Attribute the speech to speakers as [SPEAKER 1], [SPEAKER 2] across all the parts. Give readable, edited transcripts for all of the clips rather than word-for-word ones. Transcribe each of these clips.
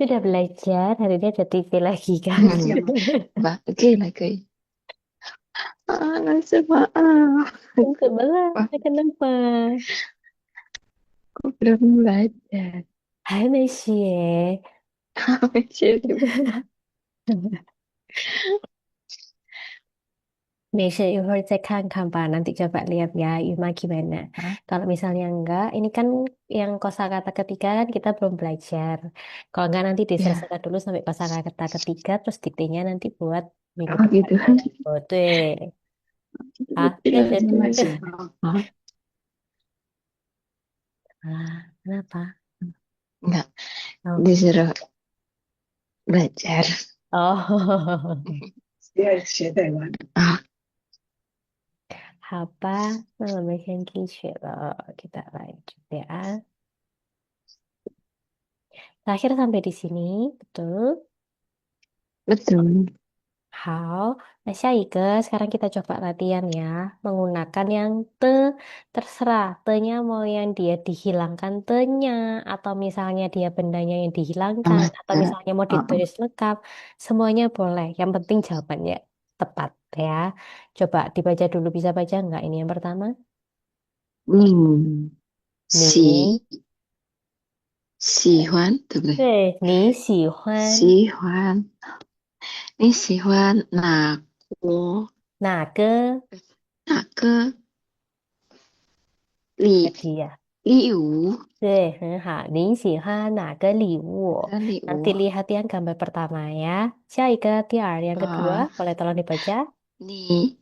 [SPEAKER 1] Sudah belajar, hari ini ada TV lagi kan?
[SPEAKER 2] Lagi. Nasi maaf.
[SPEAKER 1] Yang sebelah,
[SPEAKER 2] Wah,
[SPEAKER 1] kenapa?
[SPEAKER 2] aku belum belajar.
[SPEAKER 1] 还没写。
[SPEAKER 2] Jadi,
[SPEAKER 1] 没事，一会儿再看看吧。Nanti coba lihat ya, Yuma gimana.
[SPEAKER 2] Hah?
[SPEAKER 1] Kalau misalnya enggak, ini kan yang kosakata ketiga kan kita belum belajar. Kalau enggak nanti
[SPEAKER 2] Ya,
[SPEAKER 1] diselesaikan dulu sampai kosakata ketiga, terus diktenya nanti buat minggu
[SPEAKER 2] oh gitu.
[SPEAKER 1] depannya. Oh, tuh. Ah, ya
[SPEAKER 2] Tidak
[SPEAKER 1] jadi.
[SPEAKER 2] masih. Hah?
[SPEAKER 1] Ah, kenapa?
[SPEAKER 2] Enggak,
[SPEAKER 1] Oh.
[SPEAKER 2] disuruh belajar.
[SPEAKER 1] Oh.
[SPEAKER 2] 啊，
[SPEAKER 1] 好吧，那我们先听雪了，kita lanjut ya. Terakhir sampai di sini, betul?
[SPEAKER 2] betul.
[SPEAKER 1] 好，那下一个sekarang kita coba latihan ya, menggunakan yang terserah, te-nya mau yang dia dihilangkan te-nya, atau misalnya dia bendanya yang dihilangkan, atau
[SPEAKER 2] Mata.
[SPEAKER 1] misalnya mau
[SPEAKER 2] Oh,
[SPEAKER 1] ditulis lengkap, semuanya boleh. Yang penting jawabannya tepat ya. Coba dibaca dulu, bisa baca nggak ini yang pertama?
[SPEAKER 2] 你
[SPEAKER 1] Nih,
[SPEAKER 2] 喜欢，对不对？
[SPEAKER 1] 对，你喜欢
[SPEAKER 2] 喜欢，你喜欢国
[SPEAKER 1] 哪个
[SPEAKER 2] 哪个礼
[SPEAKER 1] tadi ya?
[SPEAKER 2] 礼物？
[SPEAKER 1] 对，很好。您喜欢哪个礼物？Nanti
[SPEAKER 2] 哪个礼物？lihat
[SPEAKER 1] yang gambar pertama ya. Siapa tiar yang kedua?
[SPEAKER 2] 呃，Boleh
[SPEAKER 1] tolong dibaca?
[SPEAKER 2] 你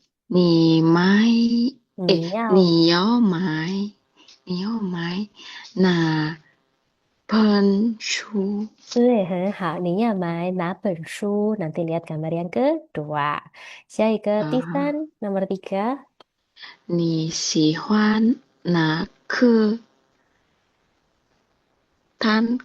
[SPEAKER 2] 买，诶，
[SPEAKER 1] 你要
[SPEAKER 2] 你要买，你要买哪本书？
[SPEAKER 1] 对，很好。你要买哪本书？Nanti lihat gambar yang kedua. Siapa
[SPEAKER 2] 啊，Tisan
[SPEAKER 1] nomor tiga?
[SPEAKER 2] 你喜欢哪颗蛋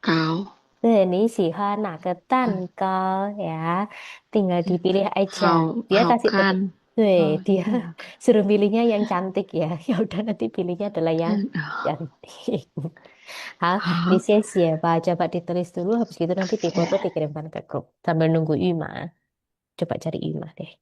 [SPEAKER 2] 糕？
[SPEAKER 1] 对，你喜欢哪个蛋糕呀？Tinggal dipilih aja. Dia
[SPEAKER 2] 好
[SPEAKER 1] kasih petunjuk.
[SPEAKER 2] 看，
[SPEAKER 1] 对,
[SPEAKER 2] 好
[SPEAKER 1] dia
[SPEAKER 2] 好
[SPEAKER 1] suruh pilihnya yang cantik ya. Ya udah nanti pilihnya adalah yang
[SPEAKER 2] 看啊，cantik.
[SPEAKER 1] 好，你
[SPEAKER 2] 好
[SPEAKER 1] 先写吧. Coba ditulis dulu. Habis itu nanti difoto，OK。dikirimkan ke grup. Sambil nunggu Ima. Coba cari Ima deh.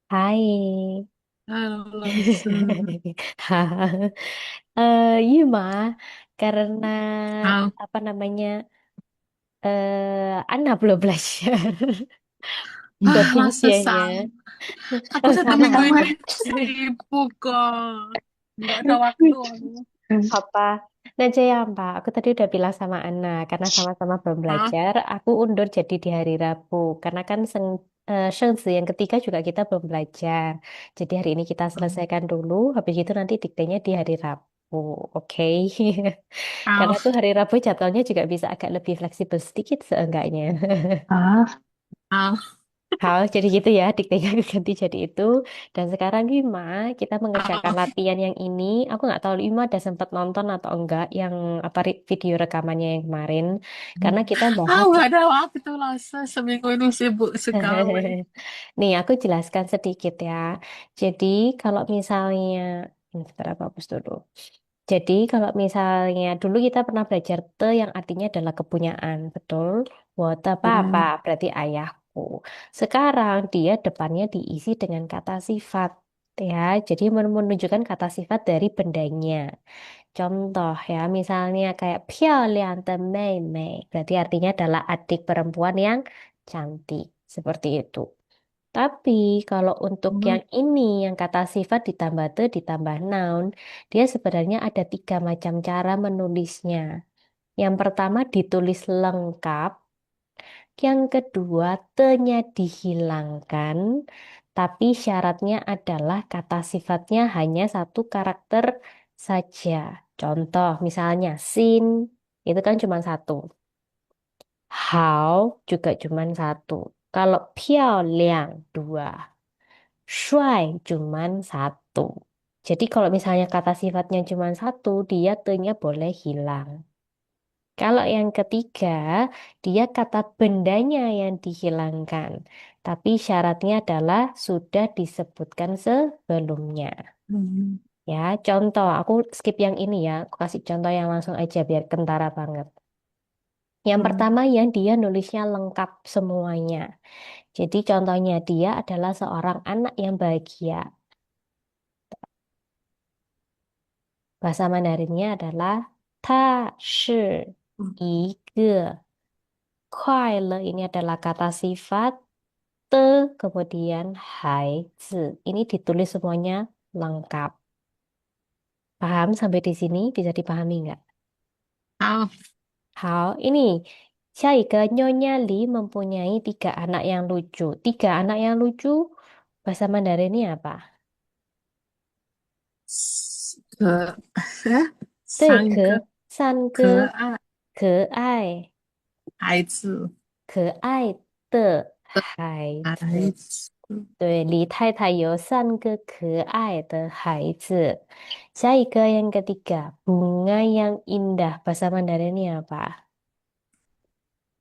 [SPEAKER 1] 嗨，Halo,
[SPEAKER 2] langsung.
[SPEAKER 1] Yuma, karena
[SPEAKER 2] Ah,
[SPEAKER 1] apa namanya, Ana belum belajar
[SPEAKER 2] masa
[SPEAKER 1] proficiennya.
[SPEAKER 2] aku
[SPEAKER 1] Oh,
[SPEAKER 2] satu
[SPEAKER 1] sama
[SPEAKER 2] minggu
[SPEAKER 1] aku.
[SPEAKER 2] ini sibuk kok. Nggak ada waktu aku.
[SPEAKER 1] Apa? Nah, Pak, aku tadi udah bilang sama Ana, karena sama-sama belum
[SPEAKER 2] Hah?
[SPEAKER 1] belajar, aku undur jadi di hari Rabu. Karena kan Shengzi yang ketiga juga kita belum belajar. Jadi hari ini kita selesaikan dulu, habis itu nanti diktenya di hari Rabu. Oke. Karena
[SPEAKER 2] Ah,
[SPEAKER 1] tuh hari Rabu jadwalnya juga bisa agak lebih fleksibel sedikit seenggaknya.
[SPEAKER 2] ah, ah.
[SPEAKER 1] Harus jadi gitu ya, diktinya ganti jadi itu. Dan sekarang Bima, kita mengerjakan
[SPEAKER 2] Oh,
[SPEAKER 1] latihan yang ini. Aku nggak tahu Bima ada sempat nonton atau enggak yang apa video rekamannya yang kemarin. Karena kita bahas.
[SPEAKER 2] nggak ada waktu lah. Seminggu ini sibuk sekali.
[SPEAKER 1] Nih, aku jelaskan sedikit ya. Jadi, kalau misalnya, ini sebentar aku hapus dulu. Jadi, kalau misalnya dulu kita pernah belajar te yang artinya adalah kepunyaan, betul? Wota papa
[SPEAKER 2] Hmm.
[SPEAKER 1] berarti ayahku. Sekarang dia depannya diisi dengan kata sifat. Ya, jadi menunjukkan kata sifat dari bendanya. Contoh ya, misalnya kayak 漂亮的妹妹, berarti artinya adalah adik perempuan yang cantik. Seperti itu. Tapi kalau untuk yang ini, yang kata sifat ditambah te ditambah noun, dia sebenarnya ada tiga macam cara menulisnya. Yang pertama ditulis lengkap, yang kedua te-nya dihilangkan, tapi syaratnya adalah kata sifatnya hanya satu karakter saja. Contoh misalnya sin, itu kan cuma satu. Hao juga cuma satu. Kalau 漂亮 dua. Shuai cuman satu. Jadi kalau misalnya kata sifatnya cuma satu, dia te-nya boleh hilang. Kalau yang ketiga, dia kata bendanya yang dihilangkan. Tapi syaratnya adalah sudah disebutkan sebelumnya.
[SPEAKER 2] Hmm.
[SPEAKER 1] Ya, contoh, aku skip yang ini ya. Aku kasih contoh yang langsung aja biar kentara banget. Yang
[SPEAKER 2] Hmm.
[SPEAKER 1] pertama yang dia nulisnya lengkap semuanya. Jadi contohnya dia adalah seorang anak yang bahagia. Bahasa Mandarinnya adalah 他是一个快乐. Ini adalah kata sifat te kemudian 孩子. Ini ditulis semuanya lengkap. Paham sampai di sini? Bisa dipahami nggak?
[SPEAKER 2] Oh,
[SPEAKER 1] Hao, ini Syaika Nyonya Li mempunyai tiga anak yang lucu. Tiga anak yang lucu, bahasa Mandarinnya apa?
[SPEAKER 2] 可
[SPEAKER 1] 对，
[SPEAKER 2] 三个
[SPEAKER 1] 三个
[SPEAKER 2] 可爱
[SPEAKER 1] 可爱
[SPEAKER 2] 孩子，
[SPEAKER 1] 可爱的孩子。
[SPEAKER 2] 孩子，
[SPEAKER 1] 对，李太太有三个可爱的孩子. Saya yang ketiga, bunga yang indah. Bahasa Mandarinnya apa?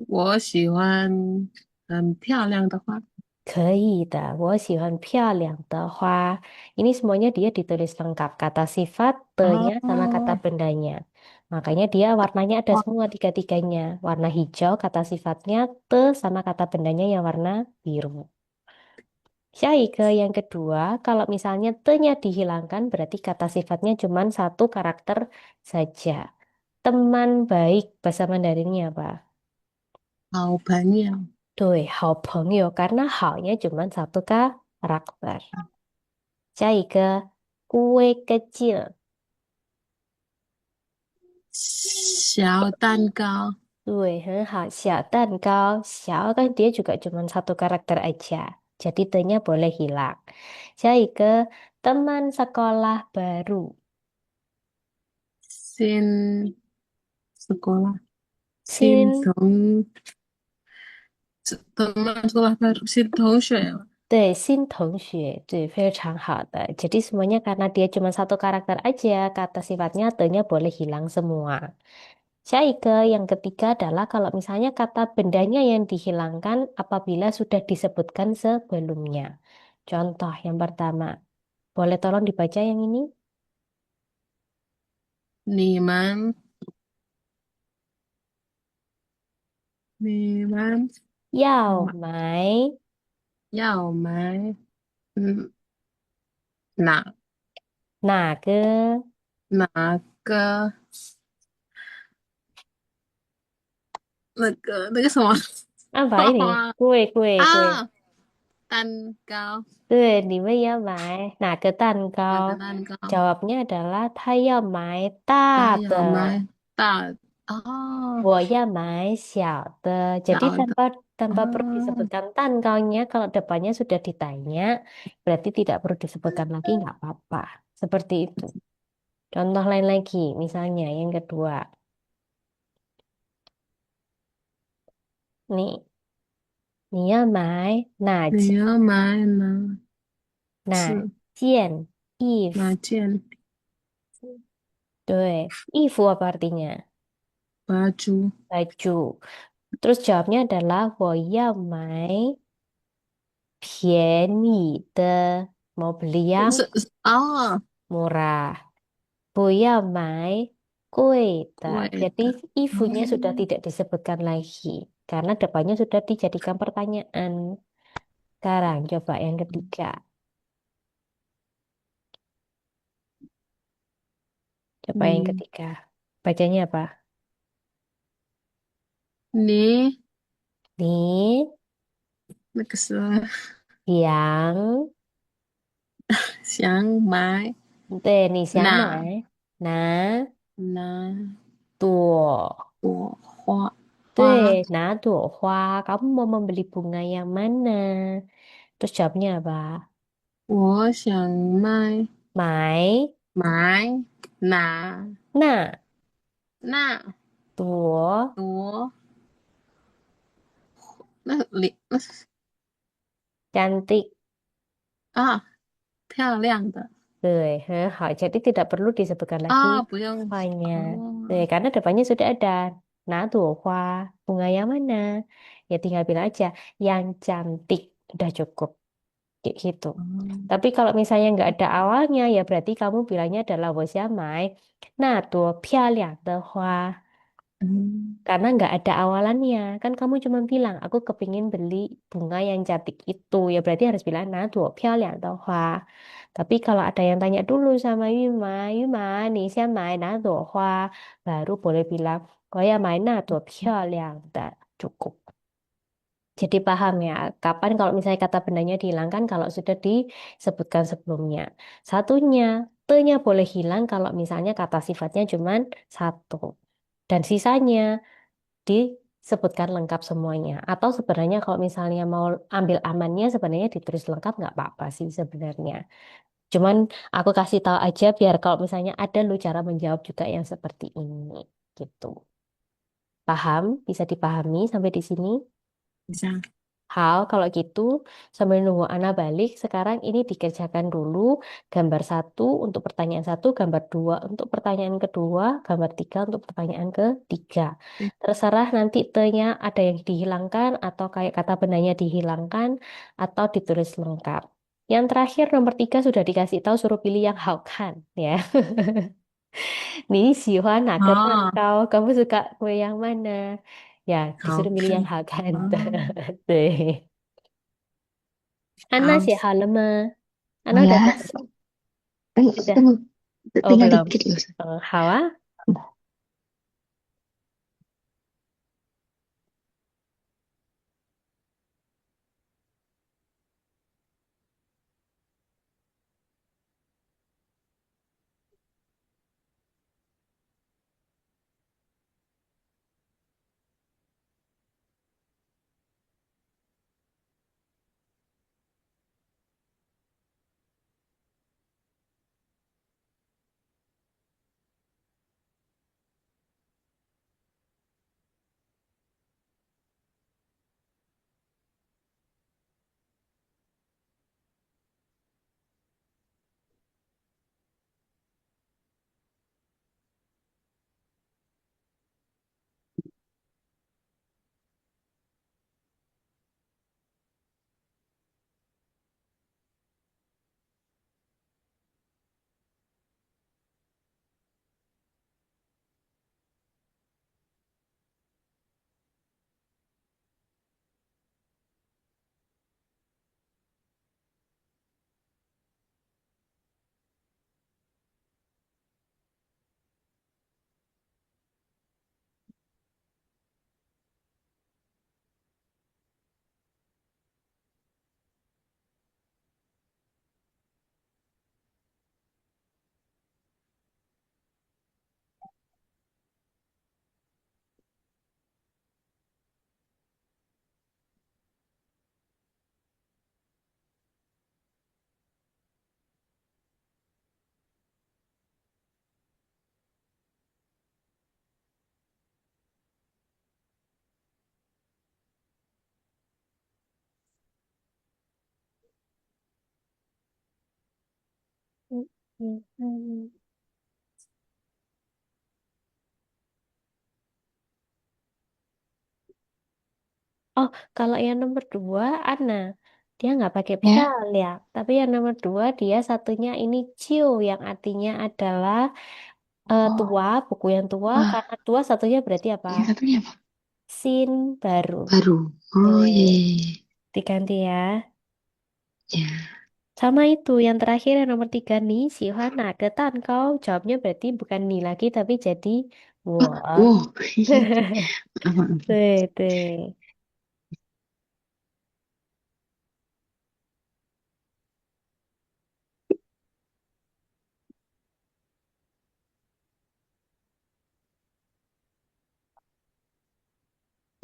[SPEAKER 2] 我喜欢很漂亮的花。
[SPEAKER 1] 可以的，我喜欢漂亮的花. Ini semuanya dia ditulis lengkap. Kata sifat, te-nya, sama kata
[SPEAKER 2] 哦，bendanya.
[SPEAKER 1] Makanya dia warnanya ada
[SPEAKER 2] 花
[SPEAKER 1] semua tiga-tiganya. Warna hijau, kata sifatnya, te, sama kata bendanya yang warna biru. Syaike yang kedua, kalau misalnya te-nya dihilangkan, berarti kata sifatnya cuma satu karakter saja. Teman baik, bahasa Mandarinnya apa?
[SPEAKER 2] 好朋友，
[SPEAKER 1] 对, 好朋友, karena hao-nya cuma satu karakter. Syaike, kue kecil.
[SPEAKER 2] 小蛋糕，
[SPEAKER 1] 对, 很好. 小蛋糕, 小 kan dia juga cuma satu karakter aja. Jadi te-nya boleh hilang. Syaike, teman sekolah baru.
[SPEAKER 2] 新 sekolah，新
[SPEAKER 1] Sin
[SPEAKER 2] teman sekolah baru，新同学。
[SPEAKER 1] 对，新同学，对，非常好的. Jadi semuanya karena dia cuma satu karakter aja, kata sifatnya te-nya boleh hilang semua. Syaike yang ketiga adalah kalau misalnya kata bendanya yang dihilangkan apabila sudah disebutkan sebelumnya. Contoh yang pertama, boleh tolong dibaca yang ini?
[SPEAKER 2] 你们
[SPEAKER 1] 要
[SPEAKER 2] 买
[SPEAKER 1] 买
[SPEAKER 2] 要买嗯哪
[SPEAKER 1] 哪个
[SPEAKER 2] 哪个那个什么
[SPEAKER 1] apa ini? Kue, kue, kue.
[SPEAKER 2] 啊蛋糕
[SPEAKER 1] 对, 你们要买哪个蛋糕?
[SPEAKER 2] 蛋糕，Jawabnya
[SPEAKER 1] adalah 他要买大的。
[SPEAKER 2] 他要买大哦
[SPEAKER 1] 我要买小的. Jadi
[SPEAKER 2] 小的
[SPEAKER 1] tanpa perlu
[SPEAKER 2] 哦
[SPEAKER 1] disebutkan tanggalnya, kalau depannya sudah ditanya, berarti tidak perlu disebutkan lagi, nggak apa-apa. Seperti itu. Contoh lain lagi, misalnya yang kedua. Nih, 你要买
[SPEAKER 2] 你要买
[SPEAKER 1] 哪件衣服？
[SPEAKER 2] 哪件
[SPEAKER 1] 对，衣服apa artinya?
[SPEAKER 2] baju?
[SPEAKER 1] Baju. Terus jawabnya adalah 我要买便宜的, mau beli yang
[SPEAKER 2] Oh,
[SPEAKER 1] murah. 不要买贵的.
[SPEAKER 2] 贵
[SPEAKER 1] Jadi
[SPEAKER 2] 的。
[SPEAKER 1] ifunya sudah
[SPEAKER 2] 嗯
[SPEAKER 1] tidak disebutkan lagi. Karena depannya sudah dijadikan pertanyaan. Sekarang coba yang ketiga. Coba yang
[SPEAKER 2] 你
[SPEAKER 1] ketiga. Bacanya apa?
[SPEAKER 2] 你
[SPEAKER 1] 你
[SPEAKER 2] 那个是
[SPEAKER 1] 想
[SPEAKER 2] 想买
[SPEAKER 1] 对，你想
[SPEAKER 2] 哪
[SPEAKER 1] 买哪
[SPEAKER 2] 哪
[SPEAKER 1] 朵？
[SPEAKER 2] 朵花？
[SPEAKER 1] 对，哪朵花? Kamu mau membeli bunga yang mana? Terus jawabnya apa?
[SPEAKER 2] 我想买
[SPEAKER 1] 买
[SPEAKER 2] 买哪
[SPEAKER 1] 那
[SPEAKER 2] 那
[SPEAKER 1] 朵
[SPEAKER 2] 朵那里
[SPEAKER 1] cantik.
[SPEAKER 2] 啊漂亮的
[SPEAKER 1] Hah, jadi tidak perlu disebutkan lagi
[SPEAKER 2] 啊，不用
[SPEAKER 1] hanya.
[SPEAKER 2] 哦，Karena
[SPEAKER 1] depannya sudah ada. Nah, tuh, bunga yang mana? Ya tinggal bilang aja, yang cantik. Udah cukup. Kayak gitu.
[SPEAKER 2] 嗯
[SPEAKER 1] Tapi kalau misalnya nggak ada awalnya, ya berarti kamu bilangnya adalah 我想买那朵漂亮的花.
[SPEAKER 2] 嗯
[SPEAKER 1] Karena nggak ada awalannya. Kan kamu cuma bilang, aku kepingin beli bunga yang cantik itu. Ya berarti harus bilang, nah, 朵漂亮的花. Tapi kalau ada yang tanya dulu sama Yuma, Yuma, nih saya main nah, 朵花. Baru boleh bilang, 我要买那朵漂亮的. Cukup. Jadi paham ya, kapan kalau misalnya kata bendanya dihilangkan kalau sudah disebutkan sebelumnya. Satunya, te-nya boleh hilang kalau misalnya kata sifatnya cuma satu. Dan sisanya disebutkan lengkap semuanya. Atau sebenarnya kalau misalnya mau ambil amannya sebenarnya ditulis lengkap nggak apa-apa sih sebenarnya. Cuman aku kasih tahu aja biar kalau misalnya ada lu cara menjawab juga yang seperti ini gitu. Paham? Bisa dipahami sampai di sini?
[SPEAKER 2] 这样
[SPEAKER 1] Hal kalau gitu sambil nunggu Ana balik sekarang ini dikerjakan dulu gambar satu untuk pertanyaan satu, gambar dua untuk pertanyaan kedua, gambar tiga untuk pertanyaan ketiga. Terserah nanti te-nya ada yang dihilangkan atau kayak kata bendanya dihilangkan atau ditulis lengkap. Yang terakhir nomor tiga sudah dikasih tahu suruh pilih yang haukan ya. Nih Siwa
[SPEAKER 2] 哦，kau
[SPEAKER 1] kamu suka kue yang mana? Ya disuruh
[SPEAKER 2] 好
[SPEAKER 1] milih yang
[SPEAKER 2] 看
[SPEAKER 1] haukan.
[SPEAKER 2] 哦，Tuh.
[SPEAKER 1] Ana
[SPEAKER 2] 好，
[SPEAKER 1] 写好了吗？Ana
[SPEAKER 2] 好
[SPEAKER 1] udah
[SPEAKER 2] 呀，tes. 哎，Udah. 等我
[SPEAKER 1] Oh
[SPEAKER 2] tinggal
[SPEAKER 1] belum.
[SPEAKER 2] dikit loh.
[SPEAKER 1] Hawa? Hmm. Oh, kalau yang nomor dua, Ana, dia nggak pakai
[SPEAKER 2] Ya.
[SPEAKER 1] pial ya. Tapi yang nomor dua, dia satunya ini ciu, yang artinya adalah
[SPEAKER 2] Oh,
[SPEAKER 1] tua, buku yang tua.
[SPEAKER 2] wah,
[SPEAKER 1] Karena tua satunya berarti apa?
[SPEAKER 2] yang satunya apa?
[SPEAKER 1] Sin baru.
[SPEAKER 2] Baru. Oh,
[SPEAKER 1] Tuh,
[SPEAKER 2] iya, iya, iya.
[SPEAKER 1] diganti ya.
[SPEAKER 2] Ya.
[SPEAKER 1] Sama itu, yang terakhir yang nomor tiga nih, si Hana ketan kau. Jawabnya berarti bukan ni lagi, tapi jadi wah.
[SPEAKER 2] Wow.
[SPEAKER 1] Tuh, tuh.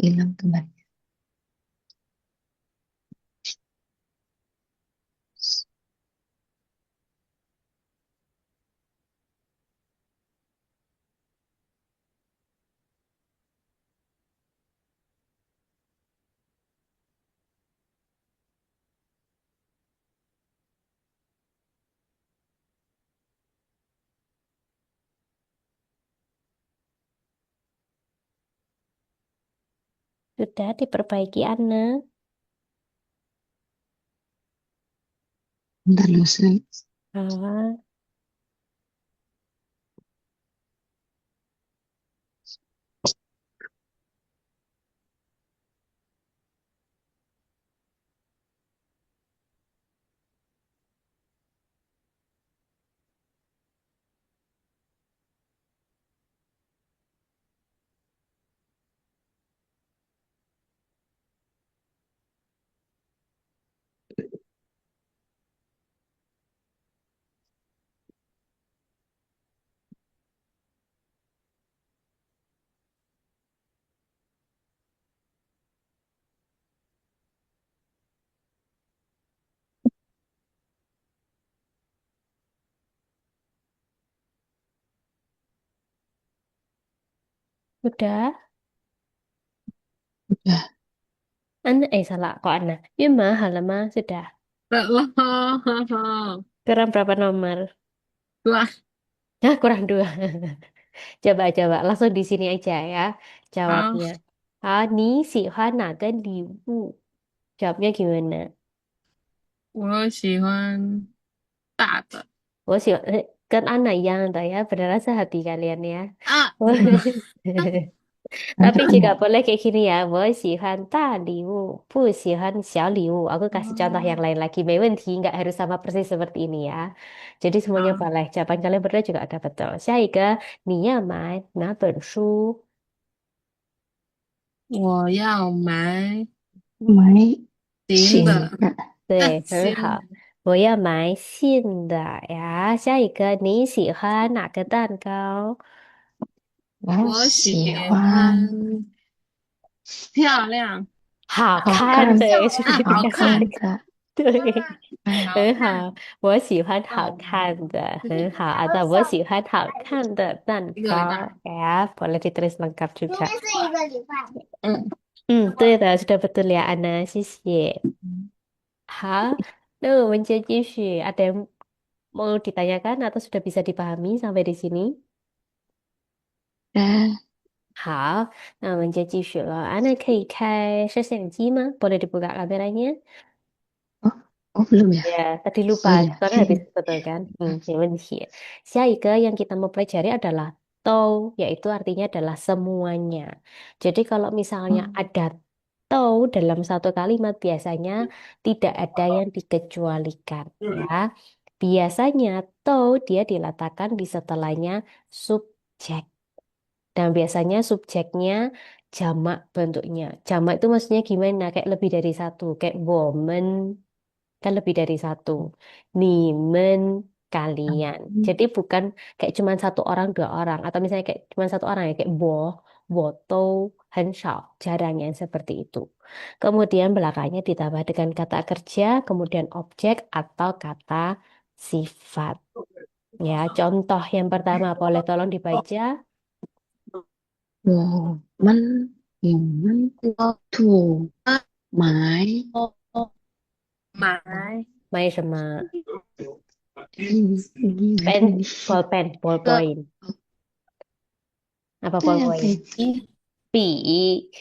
[SPEAKER 2] Hilang kembali.
[SPEAKER 1] Sudah diperbaiki Ana.
[SPEAKER 2] Bentar loh,
[SPEAKER 1] Ah, sudah.
[SPEAKER 2] udah.
[SPEAKER 1] Ana, salah kok Ana. Ya mahal mah sudah.
[SPEAKER 2] Belum.
[SPEAKER 1] Kurang berapa nomor?
[SPEAKER 2] Wah,
[SPEAKER 1] Nah, kurang dua. Coba, coba. Langsung di sini aja ya.
[SPEAKER 2] 好，Jawabnya.
[SPEAKER 1] Ah, ni si Hana kan di bu. Jawabnya gimana?
[SPEAKER 2] 我喜欢大的
[SPEAKER 1] Oh, si, kan Ana yang dah ya. Beneran sehati kalian ya.
[SPEAKER 2] 啊，Tapi Aduh,
[SPEAKER 1] juga boleh kayak gini ya. 我喜欢大礼物，不喜欢小礼物. Aku kasih contoh yang lain lagi. 没问题, nggak harus sama persis seperti ini ya. Jadi semuanya
[SPEAKER 2] 好，boleh.
[SPEAKER 1] Jawaban kalian berdua juga ada betul. 下一个，你要买哪本书？
[SPEAKER 2] 我要买买
[SPEAKER 1] 嗯，
[SPEAKER 2] 新的，
[SPEAKER 1] 对，很好。
[SPEAKER 2] 新的，
[SPEAKER 1] 我要买信的呀。下一个，你喜欢哪个蛋糕？
[SPEAKER 2] 我喜欢漂亮，
[SPEAKER 1] 好
[SPEAKER 2] 好看，
[SPEAKER 1] 看的，是不是
[SPEAKER 2] 好
[SPEAKER 1] 要这个？
[SPEAKER 2] 看的，
[SPEAKER 1] 对，
[SPEAKER 2] 哎，好看，
[SPEAKER 1] 很好。我喜欢好
[SPEAKER 2] 哦，
[SPEAKER 1] 看的，很好。Atau 我喜欢好看的蛋糕。
[SPEAKER 2] 一个礼拜，Ya,
[SPEAKER 1] boleh ditulis lengkap juga.
[SPEAKER 2] 嗯，
[SPEAKER 1] 对的，sudah betul ya, Ana. 谢谢。好，那我们就继续. Ada yang mau ditanyakan atau sudah bisa dipahami sampai di sini?
[SPEAKER 2] 哎，
[SPEAKER 1] 好，那我们就继续了。Ana 可以开摄像机吗？Boleh dibuka kameranya?
[SPEAKER 2] oh, oh belum ya?
[SPEAKER 1] Ya, tadi lupa.
[SPEAKER 2] Oh ya,
[SPEAKER 1] Soalnya habis betul kan? Ya, benar. Siaga yang kita mau pelajari adalah tau, yaitu artinya adalah semuanya. Jadi kalau misalnya
[SPEAKER 2] oh,
[SPEAKER 1] ada tau dalam satu kalimat, biasanya tidak ada yang dikecualikan. Ya, biasanya tau dia diletakkan di setelahnya subjek. Dan biasanya subjeknya jamak bentuknya. Jamak itu maksudnya gimana? Kayak lebih dari satu. Kayak woman, kan lebih dari satu. Nimen, kalian. Jadi bukan kayak cuma satu orang, dua orang. Atau misalnya kayak cuma satu orang ya. Kayak woto, henshaw. Jarang yang seperti itu. Kemudian belakangnya ditambah dengan kata kerja, kemudian objek atau kata sifat. Ya, contoh yang pertama boleh tolong dibaca.
[SPEAKER 2] 我们土埋
[SPEAKER 1] 买什么？
[SPEAKER 2] Gimana
[SPEAKER 1] Pen,
[SPEAKER 2] nih?
[SPEAKER 1] bolpen,
[SPEAKER 3] Ke
[SPEAKER 1] ballpoint. Apa
[SPEAKER 2] Itu apa
[SPEAKER 1] ballpoint?
[SPEAKER 2] ini?
[SPEAKER 1] 笔。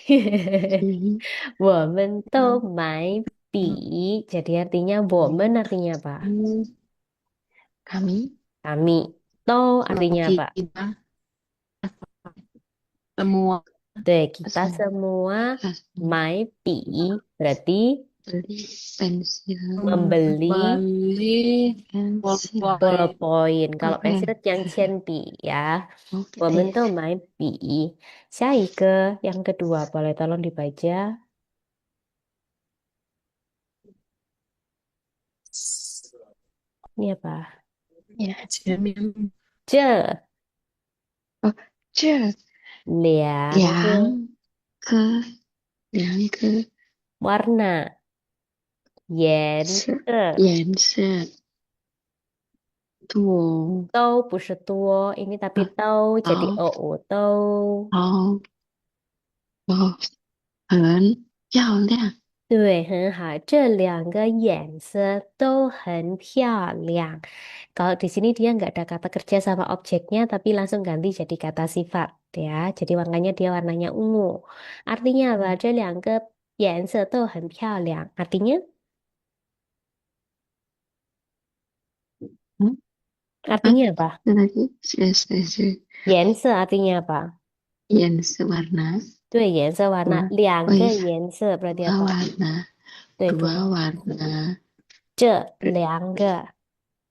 [SPEAKER 2] Ini.
[SPEAKER 1] 我们都买笔. Jadi artinya 我们 artinya apa?
[SPEAKER 2] Hmm, kami
[SPEAKER 1] Kami. To artinya apa?
[SPEAKER 3] kita semua
[SPEAKER 1] Deh, kita
[SPEAKER 2] pesan
[SPEAKER 1] semua
[SPEAKER 2] pesan
[SPEAKER 1] 买笔. Berarti
[SPEAKER 2] beli pensil
[SPEAKER 1] membeli
[SPEAKER 3] membeli
[SPEAKER 2] pensil
[SPEAKER 3] pulpen.
[SPEAKER 1] ballpoint. Kalau
[SPEAKER 2] pulpen.
[SPEAKER 1] pensil yang 铅笔 ya.
[SPEAKER 2] Oke
[SPEAKER 1] 我们
[SPEAKER 2] deh.
[SPEAKER 1] 都买笔. 下一个, yang kedua, boleh tolong dibaca. Ini apa?
[SPEAKER 2] Ya.
[SPEAKER 3] 前面
[SPEAKER 1] 这
[SPEAKER 2] Oh, 这
[SPEAKER 1] 两个
[SPEAKER 2] 两个两个
[SPEAKER 1] warna 颜
[SPEAKER 2] 色
[SPEAKER 1] 色
[SPEAKER 2] 颜色多
[SPEAKER 1] 都不是多 ini tapi tau jadi
[SPEAKER 2] 好
[SPEAKER 1] oo tau
[SPEAKER 2] 好好很漂亮。
[SPEAKER 1] 对很好这两个颜色都很漂亮 kalau di sini dia nggak ada kata kerja sama objeknya tapi langsung ganti jadi kata sifat ya jadi makanya dia warnanya ungu artinya apa 这两个颜色都很漂亮 artinya
[SPEAKER 2] Hmm? Apa?
[SPEAKER 1] artinya apa
[SPEAKER 2] Itu tadi sudah
[SPEAKER 1] 颜色 artinya apa
[SPEAKER 2] 颜色 warna
[SPEAKER 1] 对颜色 warna
[SPEAKER 2] dua.
[SPEAKER 1] 两
[SPEAKER 2] Oh
[SPEAKER 1] 个
[SPEAKER 2] iya,
[SPEAKER 1] 颜色 berarti
[SPEAKER 2] dua
[SPEAKER 1] apa
[SPEAKER 2] warna,
[SPEAKER 1] 对
[SPEAKER 2] dua
[SPEAKER 1] 2warna, 这两个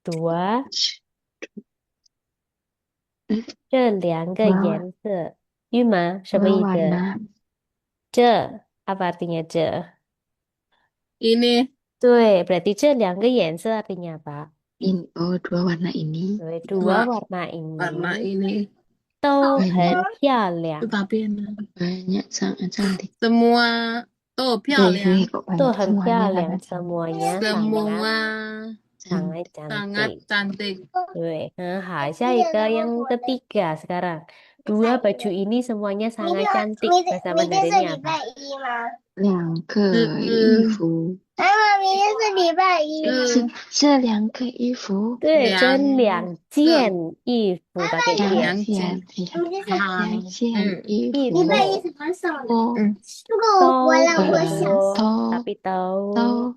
[SPEAKER 1] dua 这两个
[SPEAKER 2] dua,
[SPEAKER 1] 颜色玉吗什么
[SPEAKER 2] dua
[SPEAKER 1] 意思
[SPEAKER 2] warna
[SPEAKER 1] 这 apa artinya 这
[SPEAKER 3] ini
[SPEAKER 1] 对 berarti 这两个颜色 artinya apa
[SPEAKER 2] ini. Oh, dua warna ini
[SPEAKER 1] 对 dua
[SPEAKER 3] dua
[SPEAKER 1] warna
[SPEAKER 3] warna
[SPEAKER 1] ini
[SPEAKER 3] ini
[SPEAKER 1] 都
[SPEAKER 2] banyak
[SPEAKER 1] 很漂亮
[SPEAKER 3] tetapi enak.
[SPEAKER 2] banyak sangat cantik.
[SPEAKER 3] Semua tuh
[SPEAKER 2] Ini
[SPEAKER 3] 漂亮
[SPEAKER 2] kok
[SPEAKER 1] 都
[SPEAKER 2] banyak
[SPEAKER 1] 很
[SPEAKER 2] semuanya
[SPEAKER 1] 漂亮
[SPEAKER 2] sangat cantik.
[SPEAKER 1] semuanya sangat
[SPEAKER 3] semua
[SPEAKER 1] sangat
[SPEAKER 2] Cantik.
[SPEAKER 3] sangat
[SPEAKER 1] cantik
[SPEAKER 3] cantik
[SPEAKER 1] 对，很好。下一个yang ketiga sekarang. Dua baju ini semuanya sangat cantik. Bahasa Mandarinnya apa?
[SPEAKER 2] 两个衣
[SPEAKER 3] 是
[SPEAKER 2] 服是
[SPEAKER 3] 是
[SPEAKER 2] 是两个衣服，
[SPEAKER 1] 对，这
[SPEAKER 3] 两
[SPEAKER 1] 两
[SPEAKER 3] 个
[SPEAKER 1] 件衣服 pakai
[SPEAKER 2] 两
[SPEAKER 1] 件，
[SPEAKER 2] 件
[SPEAKER 3] 两件好
[SPEAKER 2] 两件衣
[SPEAKER 1] 衣
[SPEAKER 2] 服
[SPEAKER 1] 服
[SPEAKER 2] 都
[SPEAKER 3] 嗯
[SPEAKER 1] 都不是多，
[SPEAKER 2] 都
[SPEAKER 1] tapi tahu，
[SPEAKER 2] 都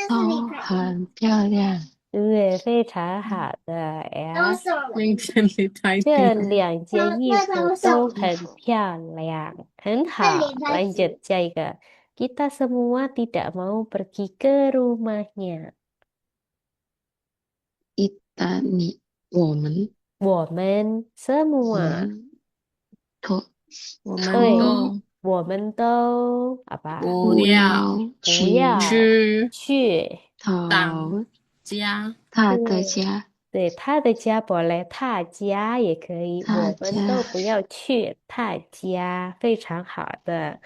[SPEAKER 2] 都很漂亮。
[SPEAKER 1] 对，非常好的呀。
[SPEAKER 3] 明天你才
[SPEAKER 1] 这
[SPEAKER 3] 听
[SPEAKER 1] 两件衣服都很漂亮，很好。lanjut jaga. Kita semua tidak mau pergi ke rumahnya.
[SPEAKER 2] kita nih
[SPEAKER 1] 我们
[SPEAKER 2] 我
[SPEAKER 1] semua.
[SPEAKER 2] 们都
[SPEAKER 3] 我们
[SPEAKER 1] 对，
[SPEAKER 2] 都
[SPEAKER 3] 都
[SPEAKER 1] 我们都apa?
[SPEAKER 3] 不
[SPEAKER 2] 不
[SPEAKER 3] 要
[SPEAKER 2] 要
[SPEAKER 1] 不
[SPEAKER 2] 去
[SPEAKER 1] 要
[SPEAKER 3] 去
[SPEAKER 1] 去。
[SPEAKER 3] 党
[SPEAKER 2] 到
[SPEAKER 3] 家
[SPEAKER 2] 他的
[SPEAKER 1] 对，
[SPEAKER 2] 家，
[SPEAKER 1] 对，他的家 boleh 他家也可以，
[SPEAKER 2] 他
[SPEAKER 1] 我们
[SPEAKER 2] 家
[SPEAKER 1] 都不要去他家，非常好的。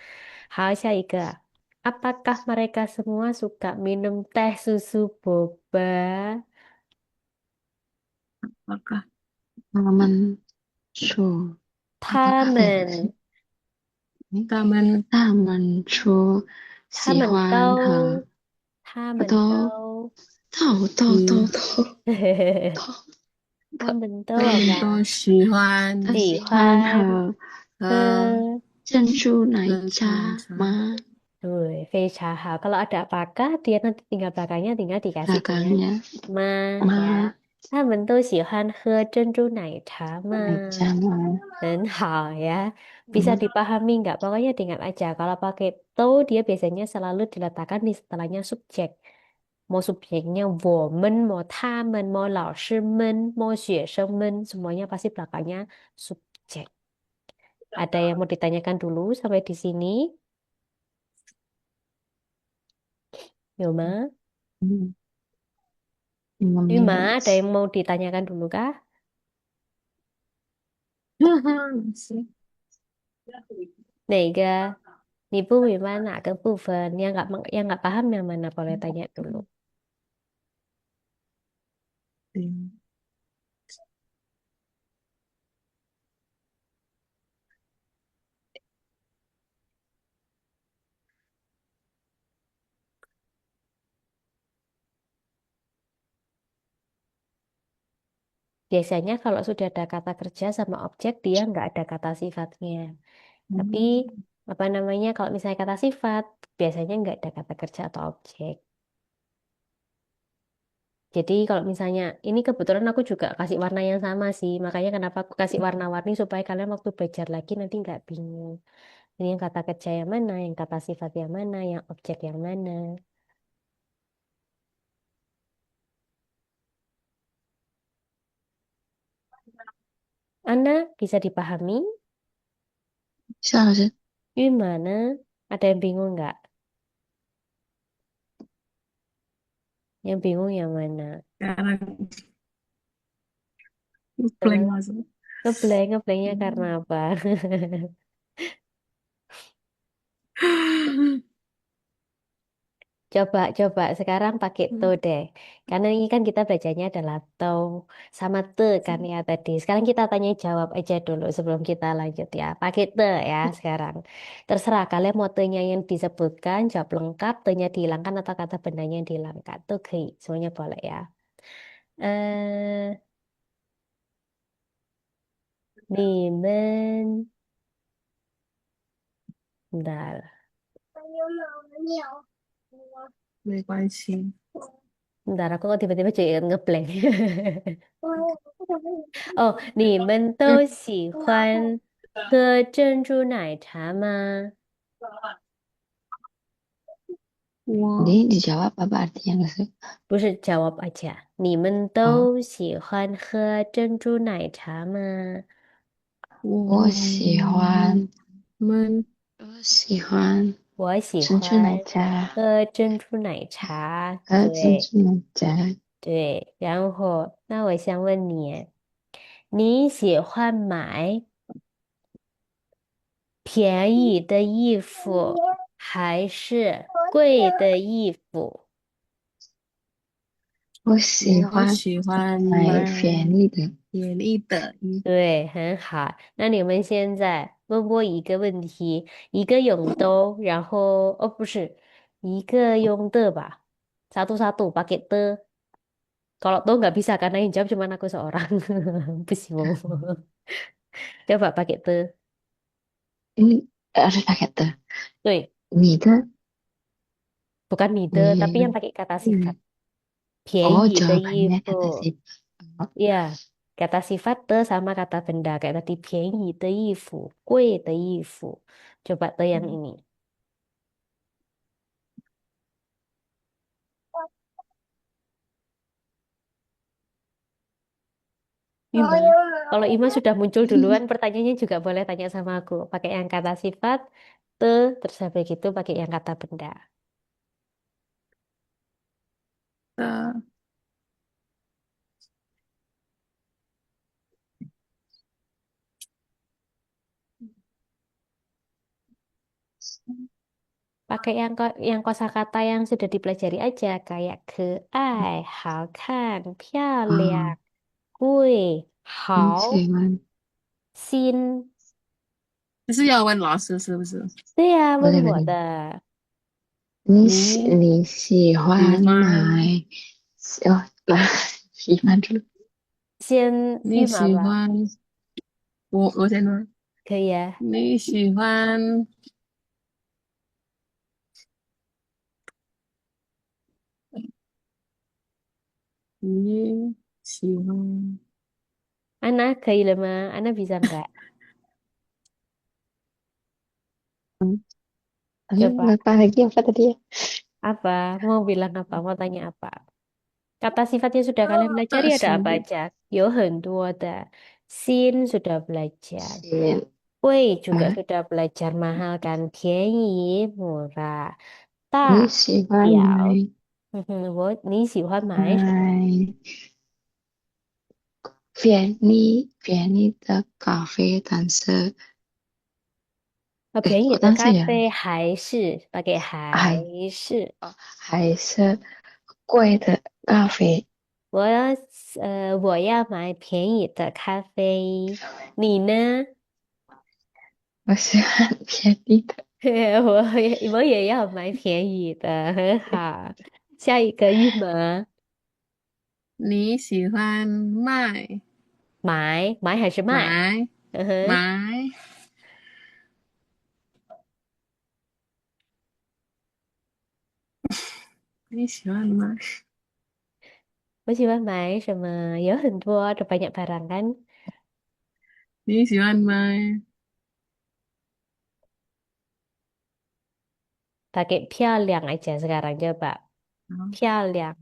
[SPEAKER 1] 好，下一个，apakah mereka semua suka minum teh susu boba？apakah
[SPEAKER 2] 他们说
[SPEAKER 1] 他
[SPEAKER 2] apakah
[SPEAKER 1] 们，
[SPEAKER 3] 他们
[SPEAKER 2] 他们说
[SPEAKER 1] 他们
[SPEAKER 2] 喜欢和
[SPEAKER 1] 都，他们
[SPEAKER 2] 都
[SPEAKER 1] 都，
[SPEAKER 3] 喜
[SPEAKER 2] 都
[SPEAKER 1] 他们都
[SPEAKER 3] 他们
[SPEAKER 1] apa？
[SPEAKER 3] 都喜欢
[SPEAKER 1] 喜
[SPEAKER 2] 喜欢
[SPEAKER 1] 欢
[SPEAKER 2] 和
[SPEAKER 3] 喝
[SPEAKER 1] 喝。
[SPEAKER 2] 珍珠奶
[SPEAKER 3] 珍珠奶
[SPEAKER 2] 茶
[SPEAKER 3] 茶
[SPEAKER 2] 吗？
[SPEAKER 1] 对，非常好。Kalau ada apakah, dia nanti tinggal belakangnya tinggal dikasih dengan
[SPEAKER 2] belakangnya
[SPEAKER 1] 吗
[SPEAKER 2] 吗？ya.
[SPEAKER 1] 他们都喜欢喝珍珠奶茶吗？
[SPEAKER 2] 奶茶吗？
[SPEAKER 1] 很好ya. Bisa
[SPEAKER 2] 嗯
[SPEAKER 1] dipahami nggak? Pokoknya dengan aja. Kalau pakai to, dia biasanya selalu diletakkan di setelahnya subjek. Mau subjeknya 我们, mau 他们, mau 老师们, mau 学生们, semuanya pasti belakangnya subjek. Ada yang mau ditanyakan dulu sampai di sini? Yoma?
[SPEAKER 2] 嗯，5 menit.
[SPEAKER 1] Bima, ada yang mau ditanyakan dulu kah? 哪个？你不明白哪个部分yang nggak paham yang mana boleh tanya dulu.
[SPEAKER 3] 嗯
[SPEAKER 1] Biasanya kalau sudah ada kata kerja sama objek, dia nggak ada kata sifatnya. Tapi
[SPEAKER 3] Hmm.
[SPEAKER 1] apa namanya, kalau misalnya kata sifat, biasanya nggak ada kata kerja atau objek. Jadi kalau misalnya, ini kebetulan aku juga kasih warna yang sama sih. Makanya kenapa aku kasih warna-warni supaya kalian waktu belajar lagi nanti nggak bingung. Ini yang kata kerja yang mana, yang kata sifat yang mana, yang objek yang mana. Anda bisa dipahami?
[SPEAKER 2] Bisa,
[SPEAKER 1] Gimana? Ada yang bingung nggak? Yang bingung yang mana?
[SPEAKER 3] Sekarang blank
[SPEAKER 1] Hah?
[SPEAKER 3] masuk.
[SPEAKER 1] Ngeblank-ngeplanknya karena
[SPEAKER 3] Hmm.
[SPEAKER 1] apa? Coba sekarang pakai to deh. Karena ini kan kita bacanya adalah to sama te kan ya tadi. Sekarang kita tanya jawab aja dulu sebelum kita lanjut ya. Pakai te ya sekarang. Terserah kalian mau te-nya yang disebutkan, jawab lengkap, te-nya dihilangkan atau kata bendanya yang dihilangkan. Tuh semuanya boleh ya. Eh, 你们 bentar,
[SPEAKER 3] 没关系。
[SPEAKER 1] bentar aku kok tiba-tiba jadi ngeblank. Oh, 你们都喜欢喝珍珠奶茶吗？
[SPEAKER 3] 我
[SPEAKER 2] Jadi dijawab apa artinya nggak sih?
[SPEAKER 1] 不是 jawab aja.
[SPEAKER 2] 哦，
[SPEAKER 1] 你们都喜欢喝珍珠奶茶吗？
[SPEAKER 2] 我
[SPEAKER 3] 们
[SPEAKER 2] 喜欢
[SPEAKER 1] 我喜
[SPEAKER 2] 珍珠奶
[SPEAKER 1] 欢
[SPEAKER 2] 茶
[SPEAKER 1] 喝珍珠奶茶。
[SPEAKER 2] 和珍
[SPEAKER 1] 对
[SPEAKER 2] 珠奶茶。
[SPEAKER 1] 对，然后那我想问你，你喜欢买便宜的衣服还是贵的衣服？
[SPEAKER 2] 我喜欢
[SPEAKER 3] 我喜欢
[SPEAKER 2] 买
[SPEAKER 3] 买
[SPEAKER 2] 便宜的，
[SPEAKER 3] 便宜的衣
[SPEAKER 1] 对，很好。那你们现在问我一个问题，一个用都，然后哦不是，一个用的吧，satu-satu pakai de. Kalau do nggak bisa karena yang jawab cuma aku seorang. Pusing. Coba pakai de.
[SPEAKER 2] ini harus pakai de.
[SPEAKER 1] 对，
[SPEAKER 2] 你的，bukan
[SPEAKER 1] ni de, tapi yang
[SPEAKER 2] 你
[SPEAKER 1] pakai kata sifat.
[SPEAKER 2] 嗯，oh
[SPEAKER 1] 便宜的衣
[SPEAKER 2] jawabannya kata
[SPEAKER 1] 服，sih.
[SPEAKER 2] Oh,
[SPEAKER 1] ya kata sifat de sama kata benda kayak tadi 便宜的衣服，贵的衣服。Coba de yang ini. Ima. Kalau Ima sudah muncul duluan, pertanyaannya juga boleh tanya sama aku. Pakai yang kata sifat, te, terus habis gitu pakai yang kata benda.
[SPEAKER 3] 的
[SPEAKER 1] Pakai yang kosakata yang sudah dipelajari aja, kayak keai, 好看,
[SPEAKER 2] 啊，
[SPEAKER 1] 漂亮, 贵,
[SPEAKER 2] 你
[SPEAKER 1] 好,
[SPEAKER 2] 喜欢，
[SPEAKER 1] 新。
[SPEAKER 3] 就是要问老师是不是？
[SPEAKER 1] 对呀，问我
[SPEAKER 2] 不对不对，
[SPEAKER 1] 的。
[SPEAKER 2] 你
[SPEAKER 1] 你
[SPEAKER 2] 你喜
[SPEAKER 3] 喜
[SPEAKER 2] 欢
[SPEAKER 3] 欢
[SPEAKER 2] 买，哦，来，喜欢住了，
[SPEAKER 1] 先
[SPEAKER 3] 你
[SPEAKER 1] 预码吧，
[SPEAKER 3] 喜欢我先说，
[SPEAKER 1] 可以啊。
[SPEAKER 3] 你喜欢你喜欢
[SPEAKER 1] Ana, 可以了吗？Ana bisa nggak? Coba.
[SPEAKER 2] apa lagi apa tadi ya?
[SPEAKER 1] Apa? Mau bilang apa? Mau tanya apa? Kata sifat yang sudah kalian pelajari
[SPEAKER 3] 的
[SPEAKER 1] ada
[SPEAKER 3] 喜
[SPEAKER 1] apa aja? Yo, 很多的. Sin sudah belajar.
[SPEAKER 2] 喜
[SPEAKER 1] Wei juga
[SPEAKER 2] 欢
[SPEAKER 1] sudah belajar mahal kan? 便宜 murah. 大
[SPEAKER 2] 你喜欢
[SPEAKER 1] 表
[SPEAKER 2] 买
[SPEAKER 1] 你喜欢买什么？
[SPEAKER 2] 买便宜的咖啡，但是
[SPEAKER 1] 便宜的
[SPEAKER 2] 但是也
[SPEAKER 1] 咖啡还是 pakai 还
[SPEAKER 2] 还
[SPEAKER 1] 是
[SPEAKER 2] 还是贵的咖啡。
[SPEAKER 1] 我要买便宜的咖啡。你呢？
[SPEAKER 2] 我喜欢便宜的，
[SPEAKER 1] 我也要买便宜的，很好。下一个玉吗？
[SPEAKER 3] 你喜欢卖
[SPEAKER 1] 买还是卖？
[SPEAKER 3] 买
[SPEAKER 1] 嗯哼，
[SPEAKER 3] 买，你喜欢买？
[SPEAKER 1] 我喜欢买什么？有很多，ada banyak barang kan?
[SPEAKER 3] 你喜欢买？Pakai
[SPEAKER 1] 漂亮 aja sekarang coba.
[SPEAKER 3] 好，
[SPEAKER 1] 漂亮，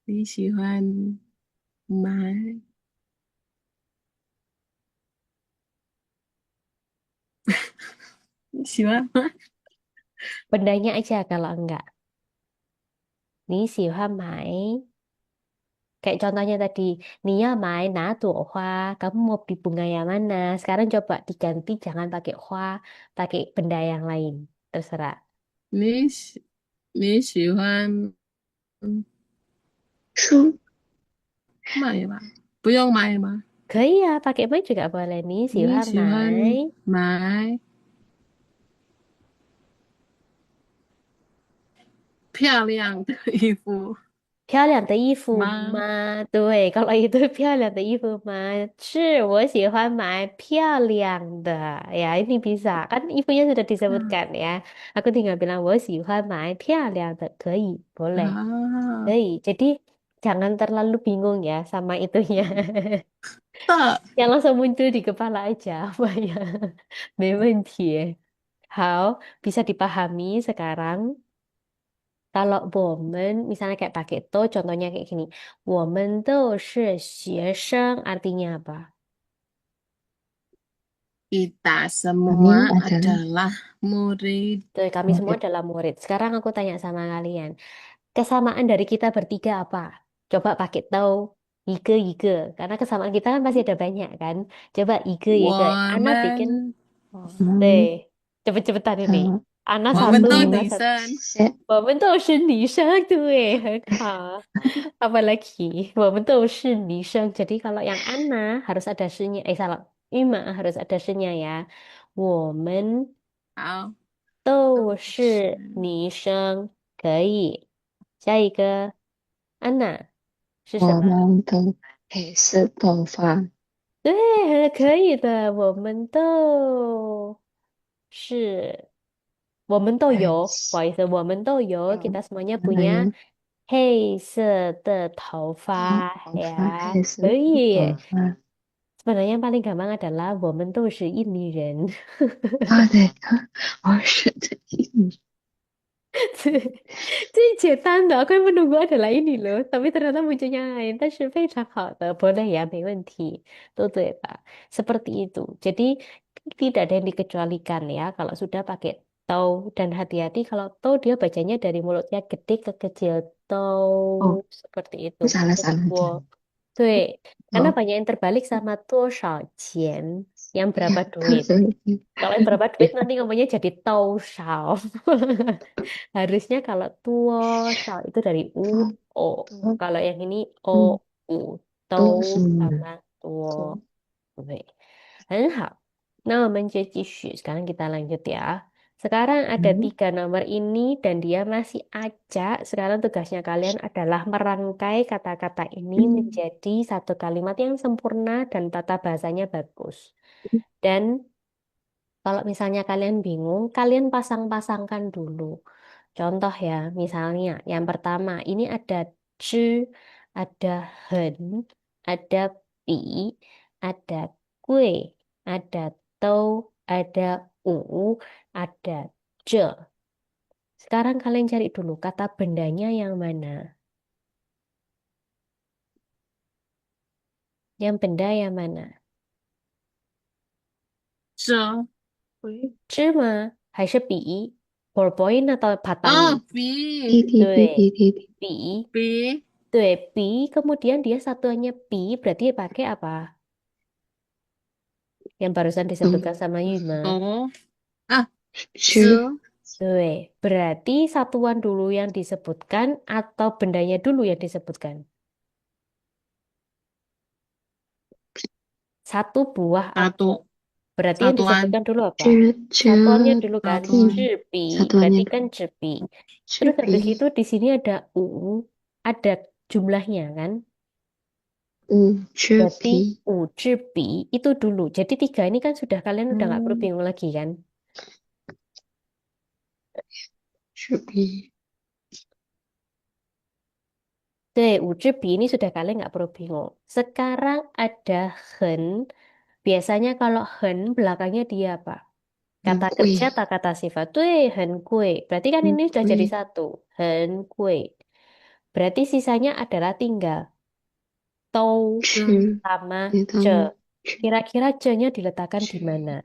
[SPEAKER 3] 你喜欢买？你喜欢买？bendanya
[SPEAKER 1] aja kalau enggak. 你喜欢买 kayak contohnya tadi, Nia main nah tuh hoa, kamu mau beli bunga yang mana? Sekarang coba diganti, jangan pakai hoa, pakai benda yang lain. Terserah.
[SPEAKER 3] 你喜欢
[SPEAKER 2] 书，
[SPEAKER 3] 买吗？不用买吗？
[SPEAKER 1] 可以啊, pakai main juga boleh. 你喜
[SPEAKER 3] 你
[SPEAKER 1] 欢
[SPEAKER 3] 喜欢
[SPEAKER 1] 买
[SPEAKER 3] 买漂亮的衣服
[SPEAKER 1] 漂亮的衣服
[SPEAKER 3] 吗？
[SPEAKER 1] 吗？对, kalau itu 漂亮的衣服吗？是我喜欢买漂亮的. Ya, ini bisa. Kan ibunya sudah
[SPEAKER 3] 啊
[SPEAKER 1] disebutkan ya. Aku tinggal bilang 我喜欢买漂亮的. 可以, boleh. 可
[SPEAKER 3] 啊，
[SPEAKER 1] 以. Jadi jangan terlalu bingung ya sama itunya.
[SPEAKER 3] 的
[SPEAKER 1] Yang langsung muncul di kepala aja apa ya. 没问题. 好, bisa dipahami sekarang. Kalau woman, misalnya kayak pakai to, contohnya kayak gini. 我们都是学生 artinya apa?
[SPEAKER 3] kita
[SPEAKER 2] kami
[SPEAKER 3] semua
[SPEAKER 2] adalah
[SPEAKER 3] adalah murid.
[SPEAKER 1] Tuh, kami semua
[SPEAKER 2] murid.
[SPEAKER 1] adalah murid. Sekarang aku tanya sama kalian. Kesamaan dari kita bertiga apa? Coba pakai to, ike. Karena kesamaan kita kan pasti ada banyak kan? Coba ike. Ana bikin, 对,
[SPEAKER 3] 我们
[SPEAKER 1] cepet-cepetan ini.
[SPEAKER 2] 的
[SPEAKER 1] Ana
[SPEAKER 3] 我们
[SPEAKER 1] satu,
[SPEAKER 3] 都
[SPEAKER 1] Lima
[SPEAKER 3] 女
[SPEAKER 1] satu.
[SPEAKER 3] 生，
[SPEAKER 2] 学
[SPEAKER 1] 我们都是女生, tuh, 很好. Apalagi, 我们都是女生. Jadi kalau yang Ana harus ada se-nya. Salah. Ima harus ada se-nya ya.
[SPEAKER 3] 好，都是
[SPEAKER 1] 我们都是女生。可以。下一个. Ana
[SPEAKER 2] 我
[SPEAKER 1] 是什么？
[SPEAKER 2] 们的黑色头发，
[SPEAKER 1] 对，可以的。我们都有，不好意思，我们都有.
[SPEAKER 2] 有
[SPEAKER 1] Kita semuanya
[SPEAKER 2] 我们
[SPEAKER 1] punya
[SPEAKER 2] 有
[SPEAKER 1] 黑色的头发
[SPEAKER 2] 头发，ya. 黑色的头
[SPEAKER 1] 可以.
[SPEAKER 2] 发。
[SPEAKER 1] Sebenarnya yang paling gampang adalah 我们都是印尼人.
[SPEAKER 2] 啊，对，我是的印尼，
[SPEAKER 1] 最简单的, aku yang menunggu adalah ini loh. Tapi ternyata munculnya lain. 但是非常好的，boleh ya, 没问题. 对吧? Seperti itu. Jadi tidak ada yang dikecualikan ya. Kalau sudah pakai tau dan hati-hati kalau tau dia bacanya dari mulutnya gede ke kecil.
[SPEAKER 2] 哦，Tau
[SPEAKER 1] seperti itu.
[SPEAKER 2] 不salah
[SPEAKER 1] Bukan
[SPEAKER 2] salah
[SPEAKER 1] tuo.
[SPEAKER 2] jangan.
[SPEAKER 1] 对, karena
[SPEAKER 2] 哦，banyak
[SPEAKER 1] yang terbalik sama 多少钱, yang berapa
[SPEAKER 2] 呀，特
[SPEAKER 1] duit.
[SPEAKER 2] 别一
[SPEAKER 1] Kalau yang berapa duit nanti ngomongnya jadi 多少. Harusnya kalau 多少 itu dari u
[SPEAKER 2] 方
[SPEAKER 1] o.
[SPEAKER 2] 多，Kalau
[SPEAKER 1] yang ini o
[SPEAKER 2] 嗯，u.
[SPEAKER 1] 都
[SPEAKER 2] 多数呢，sama
[SPEAKER 1] 多.
[SPEAKER 2] 多，
[SPEAKER 1] 对，很好. Nah, menjadi sekarang kita lanjut ya. Sekarang ada
[SPEAKER 2] 嗯
[SPEAKER 1] tiga nomor ini dan dia masih acak. Sekarang tugasnya kalian adalah merangkai kata-kata ini
[SPEAKER 2] 嗯
[SPEAKER 1] menjadi satu kalimat yang sempurna dan tata bahasanya bagus. Dan kalau misalnya kalian bingung, kalian pasang-pasangkan dulu. Contoh ya, misalnya yang pertama ini ada c, ada hen, ada pi, ada kue, ada tau, ada u, ada je. Sekarang kalian cari dulu kata bendanya yang mana? Yang benda yang mana?
[SPEAKER 3] 这
[SPEAKER 1] Cuma, 还是笔, ballpoint atau batang?
[SPEAKER 3] 哦，比
[SPEAKER 1] 对，
[SPEAKER 2] 滴，
[SPEAKER 1] 笔。
[SPEAKER 3] 比
[SPEAKER 1] 对, pi, kemudian dia satuannya pi, berarti pakai apa? Yang barusan
[SPEAKER 2] 多
[SPEAKER 1] disebutkan sama Yuma.
[SPEAKER 3] 多啊，
[SPEAKER 2] 是
[SPEAKER 3] 这
[SPEAKER 1] Berarti satuan dulu yang disebutkan atau bendanya dulu yang disebutkan. Satu buah apel.
[SPEAKER 3] satu
[SPEAKER 1] Berarti yang
[SPEAKER 3] satuan
[SPEAKER 1] disebutkan dulu apa? Satuannya
[SPEAKER 2] 这
[SPEAKER 1] dulu kan,
[SPEAKER 2] 地
[SPEAKER 3] satuan
[SPEAKER 1] cipi, berarti
[SPEAKER 2] satuannya
[SPEAKER 1] kan cepi.
[SPEAKER 2] 是
[SPEAKER 1] Terus habis
[SPEAKER 2] 比
[SPEAKER 1] itu di sini ada u, ada jumlahnya kan? Berarti
[SPEAKER 2] 五支笔，ujibi
[SPEAKER 1] itu dulu. Jadi tiga ini kan sudah kalian udah nggak perlu
[SPEAKER 2] Hmm,
[SPEAKER 1] bingung lagi kan?
[SPEAKER 2] 支笔，Deh,
[SPEAKER 1] ujibi ini sudah kalian nggak perlu bingung. Sekarang ada hen. Biasanya kalau hen belakangnya dia apa?
[SPEAKER 2] 很
[SPEAKER 1] Kata kerja
[SPEAKER 2] 贵，atau
[SPEAKER 1] kata sifat. Tuh, hen kue. Berarti kan
[SPEAKER 2] 很
[SPEAKER 1] ini sudah jadi
[SPEAKER 2] 贵，satu.
[SPEAKER 1] Hen kue. Berarti sisanya adalah tinggal tau
[SPEAKER 3] 这
[SPEAKER 2] 吃，sama 你
[SPEAKER 1] ce.
[SPEAKER 2] 当吃
[SPEAKER 1] Kira-kira ce-nya diletakkan di
[SPEAKER 2] 吃
[SPEAKER 1] mana?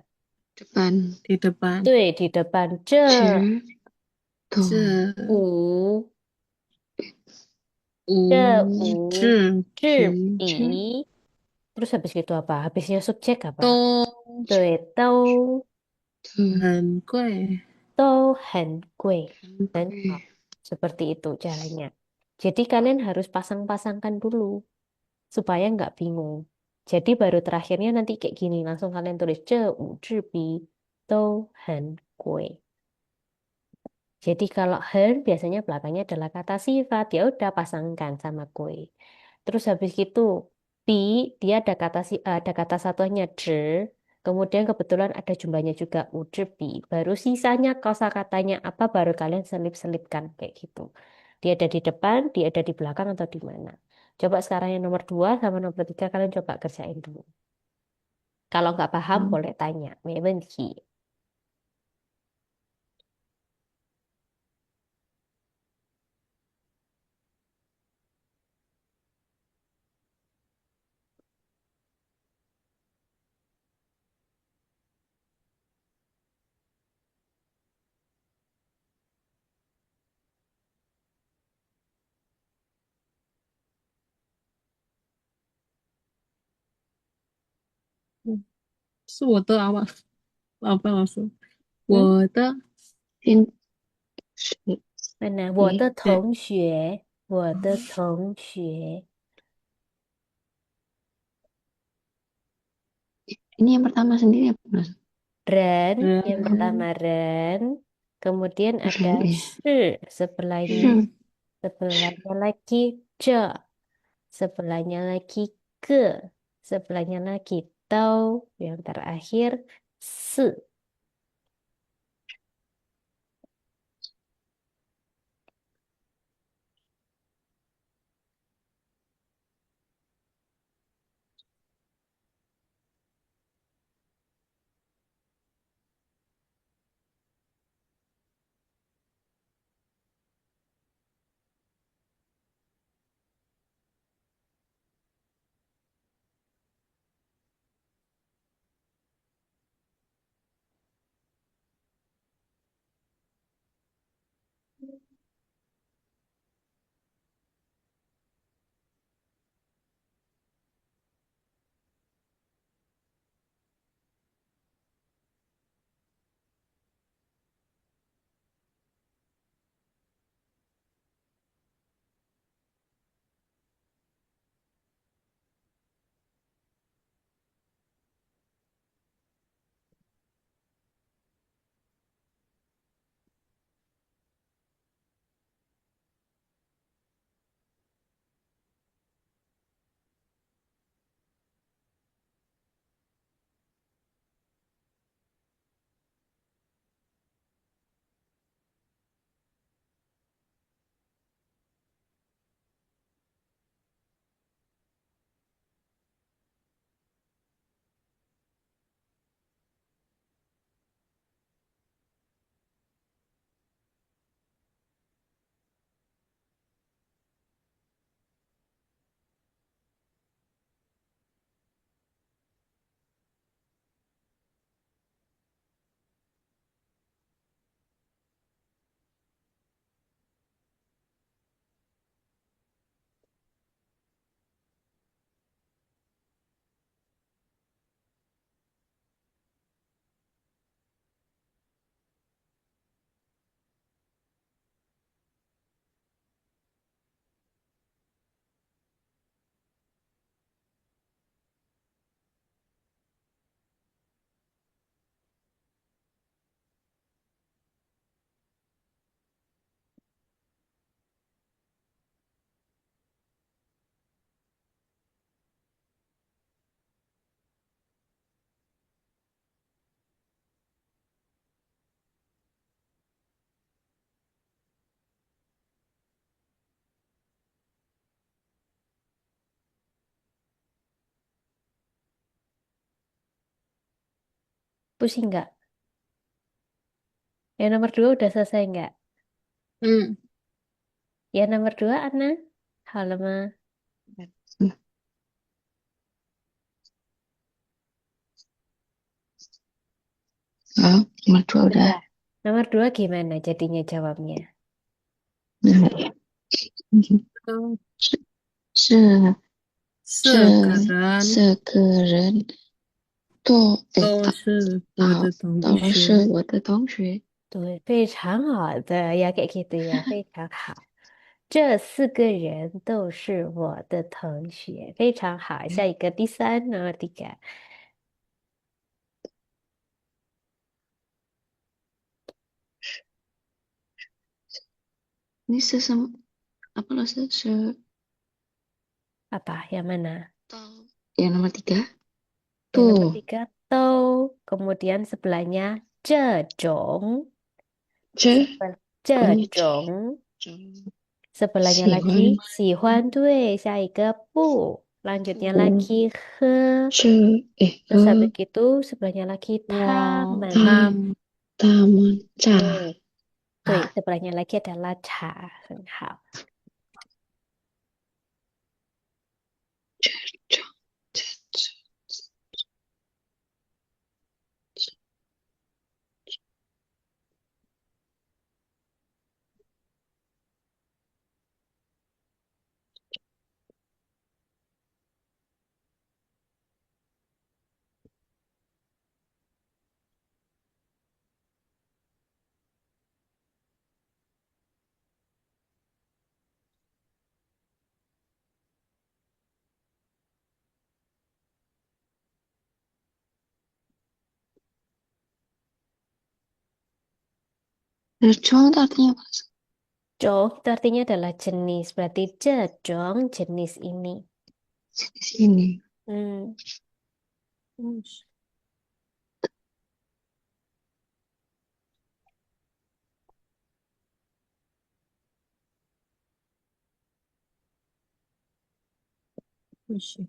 [SPEAKER 2] 这班
[SPEAKER 3] di depan.
[SPEAKER 1] Tuh, di depan ce.
[SPEAKER 2] 吃头
[SPEAKER 3] 这
[SPEAKER 1] U. Ce,
[SPEAKER 3] 五
[SPEAKER 1] u.
[SPEAKER 3] 支
[SPEAKER 1] Ce,
[SPEAKER 3] 笔
[SPEAKER 2] 吃
[SPEAKER 1] i. Terus habis itu apa? Habisnya subjek apa?
[SPEAKER 3] 都
[SPEAKER 1] Tuh, tau.
[SPEAKER 2] 头
[SPEAKER 3] 很贵。
[SPEAKER 1] Tau hen kue.
[SPEAKER 2] 很
[SPEAKER 1] Dan
[SPEAKER 2] 贵，
[SPEAKER 1] seperti itu caranya. Jadi kalian harus pasang-pasangkan dulu supaya nggak bingung. Jadi baru terakhirnya nanti kayak gini, langsung kalian tulis ce u zhi bi dou hen kue. Jadi kalau hen biasanya belakangnya adalah kata sifat, ya udah pasangkan sama kue. Terus habis gitu bi dia ada ada kata satuannya zhi, kemudian kebetulan ada jumlahnya juga u zhi bi. Baru sisanya kosakatanya apa baru kalian selip-selipkan kayak gitu. Dia ada di depan, dia ada di belakang atau di mana. Coba sekarang yang nomor 2 sama nomor 3 kalian coba kerjain dulu. Kalau nggak paham
[SPEAKER 2] 嗯，boleh
[SPEAKER 1] tanya. 没问题.
[SPEAKER 3] 嗯，是我的啊吧？老师，
[SPEAKER 1] 嗯，
[SPEAKER 3] 我的，
[SPEAKER 2] 先是
[SPEAKER 1] mana? 我的
[SPEAKER 2] 你
[SPEAKER 3] 对，
[SPEAKER 1] 同学，我的同学。
[SPEAKER 2] ini yang pertama sendiri apa mas?
[SPEAKER 1] Ren, yang
[SPEAKER 3] 人
[SPEAKER 1] pertama Ren. Kemudian ada
[SPEAKER 2] Ren ya,
[SPEAKER 1] shi sebelahnya.
[SPEAKER 3] 是
[SPEAKER 2] 是
[SPEAKER 1] Sebelahnya lagi je. Sebelahnya lagi ke. Sebelahnya lagi tau. Yang terakhir se. Pusing nggak? Yang nomor dua udah selesai nggak?
[SPEAKER 3] Hmm.
[SPEAKER 1] Yang nomor dua, Ana? Halo, Ma.
[SPEAKER 2] Oh, nomor dua udah.
[SPEAKER 1] Udah. Nomor dua gimana jadinya jawabnya?
[SPEAKER 2] Nah,
[SPEAKER 3] 都
[SPEAKER 2] 是这
[SPEAKER 3] 4个人
[SPEAKER 2] 这个人都
[SPEAKER 3] 都是我的同
[SPEAKER 2] 都
[SPEAKER 3] 学。
[SPEAKER 2] 是我的同学。
[SPEAKER 1] 对，非常好的呀，kayak gitu ya，非常好。这四个人都是我的同学，非常好。下一个第三呢，tiga。
[SPEAKER 2] 你是什么？啊，不是
[SPEAKER 1] Apa? Yang mana?
[SPEAKER 2] yang nomor tiga
[SPEAKER 1] Yang nomor
[SPEAKER 2] tuh
[SPEAKER 1] tiga, tau. Kemudian sebelahnya, 这种。
[SPEAKER 2] 这
[SPEAKER 1] 这
[SPEAKER 2] 跟这
[SPEAKER 1] 种。
[SPEAKER 2] 种
[SPEAKER 1] Sebelahnya
[SPEAKER 2] 喜
[SPEAKER 1] lagi,
[SPEAKER 2] 欢
[SPEAKER 1] 喜欢, 对。下一个, 不. Lanjutnya
[SPEAKER 2] 不
[SPEAKER 1] lagi, 和.
[SPEAKER 2] 这
[SPEAKER 1] Terus habis
[SPEAKER 2] 和
[SPEAKER 1] itu, sebelahnya lagi,
[SPEAKER 3] 我
[SPEAKER 1] 他们。
[SPEAKER 2] 他
[SPEAKER 3] 他
[SPEAKER 2] 他们在
[SPEAKER 1] 对，对，sebelahnya lagi adalah 茶，很好。
[SPEAKER 2] 这这这 种 artinya apa?
[SPEAKER 1] Zhou itu artinya adalah jenis. Berarti 这种 jenis ini.
[SPEAKER 2] Di sini.
[SPEAKER 1] Hmm,
[SPEAKER 3] 不不行。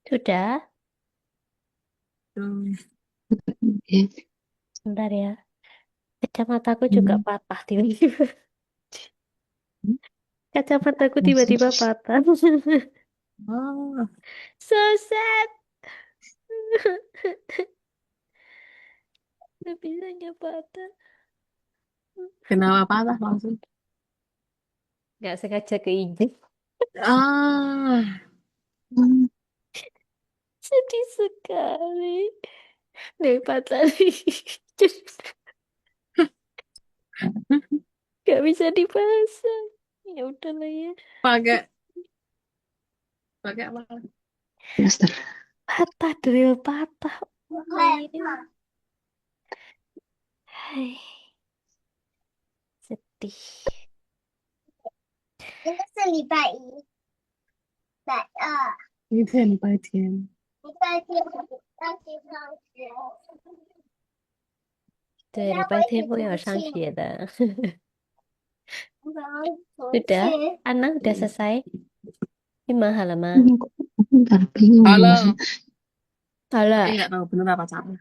[SPEAKER 1] sudah.
[SPEAKER 3] 嗯
[SPEAKER 2] Ya,
[SPEAKER 1] Bentar ya. Kacamataku juga
[SPEAKER 2] hmm,
[SPEAKER 1] patah tiba-tiba. Kacamataku
[SPEAKER 2] masih
[SPEAKER 1] tiba-tiba patah.
[SPEAKER 3] ah
[SPEAKER 1] So sad. Gak bisanya patah.
[SPEAKER 3] kenapa patah langsung?
[SPEAKER 1] Gak sengaja keinjek.
[SPEAKER 3] Ah,
[SPEAKER 2] hmm,
[SPEAKER 1] Sedih sekali. Nih patah. Gak bisa dipasang. Ya udahlah ya.
[SPEAKER 3] pakai Pakai apa?
[SPEAKER 2] Master.
[SPEAKER 1] Patah, drill patah. Ini. Hai, sedih.
[SPEAKER 4] 这个是礼拜一、拜二、
[SPEAKER 3] 明天礼拜天。
[SPEAKER 4] 礼拜天要去上学，
[SPEAKER 1] 对，礼
[SPEAKER 4] 要
[SPEAKER 1] 拜天不要
[SPEAKER 4] 回
[SPEAKER 1] 上
[SPEAKER 4] 去
[SPEAKER 1] 学的。
[SPEAKER 4] 我要回
[SPEAKER 1] Sudah?
[SPEAKER 4] 去。
[SPEAKER 1] Anang udah selesai? Lima halaman.
[SPEAKER 2] Aku ntar bingung
[SPEAKER 3] Halo.
[SPEAKER 2] mas.
[SPEAKER 1] Halo.
[SPEAKER 3] Nggak tahu bener apa salah.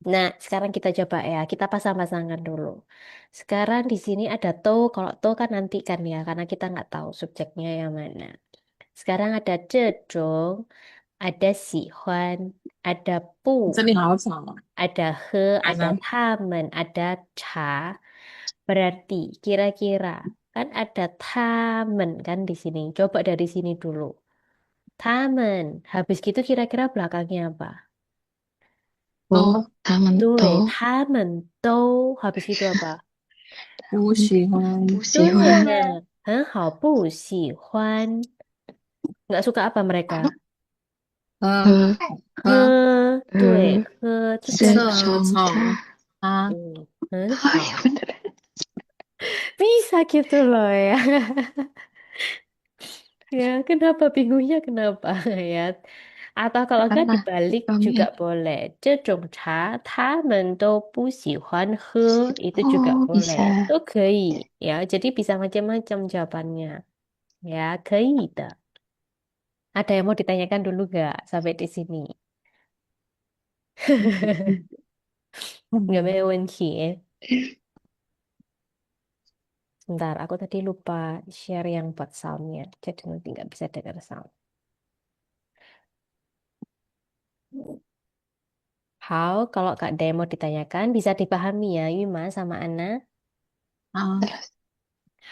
[SPEAKER 1] Nah, sekarang kita coba ya. Kita pasang-pasangkan dulu. Sekarang di sini ada to. Kalau to kan nanti kan ya, karena kita nggak tahu subjeknya yang mana. Sekarang ada zhezhong, ada sihuan, ada bu,
[SPEAKER 3] 这里好吵啊。
[SPEAKER 1] ada he, ada
[SPEAKER 3] Anang.
[SPEAKER 1] tamen, ada cha. Berarti kira-kira kan ada tamen kan di sini. Coba dari sini dulu. Tamen. Habis gitu kira-kira belakangnya apa?
[SPEAKER 2] Oh, taman
[SPEAKER 1] Dui,
[SPEAKER 2] to.
[SPEAKER 1] tamen do. Habis itu apa?
[SPEAKER 3] 不喜欢。
[SPEAKER 2] 不喜
[SPEAKER 1] Betul,
[SPEAKER 2] 欢。
[SPEAKER 1] 很好，不喜欢。Nggak suka apa mereka?
[SPEAKER 3] 和
[SPEAKER 1] 呵，对，呵，这个
[SPEAKER 2] 这
[SPEAKER 3] 这
[SPEAKER 2] 种
[SPEAKER 3] 种
[SPEAKER 2] 茶。
[SPEAKER 3] 啊，
[SPEAKER 1] 很
[SPEAKER 2] Oh
[SPEAKER 1] 好，
[SPEAKER 2] ya bener.
[SPEAKER 1] bisa gitu loh ya. Ya, kenapa bingungnya kenapa ya? Atau kalau nggak
[SPEAKER 2] Salah.
[SPEAKER 1] dibalik juga
[SPEAKER 2] Kami.
[SPEAKER 1] boleh. 这种茶他们都不喜欢喝 itu juga
[SPEAKER 2] Oh
[SPEAKER 1] boleh.
[SPEAKER 2] bisa.
[SPEAKER 1] 都可以 ya. Jadi bisa macam-macam jawabannya. Ya, 可以的. Ada yang mau ditanyakan dulu nggak sampai di sini? Nggak ada 问题. Sebentar, aku tadi lupa share yang buat soundnya. Jadi nanti nggak bisa dengar sound. How, kalau Kak ada yang mau ditanyakan, bisa dipahami ya, Yuma sama Ana.
[SPEAKER 3] 啊，
[SPEAKER 2] Terus.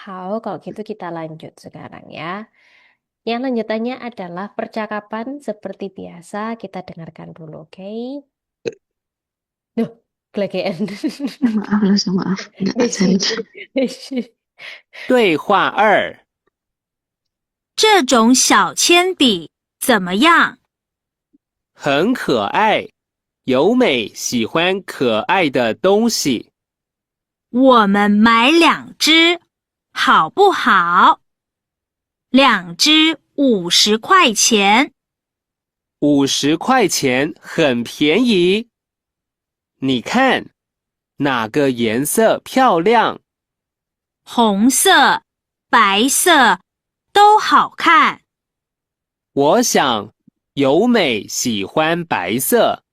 [SPEAKER 1] How, kalau gitu kita lanjut sekarang ya. Yang lanjutannya adalah percakapan seperti biasa. Kita dengarkan dulu, oke? Duh, kelegean.
[SPEAKER 2] Maaf langsung maaf. Nggak ajarin.
[SPEAKER 5] 对话二，
[SPEAKER 6] 这种小铅笔怎么样？
[SPEAKER 5] 很可爱。由美喜欢可爱的东西。
[SPEAKER 6] 我们买2支，好不好？2支50块钱。
[SPEAKER 5] 50块钱很便宜。你看，哪个颜色漂亮？
[SPEAKER 6] 红色、白色都好看。
[SPEAKER 5] 我想，由美喜欢白色。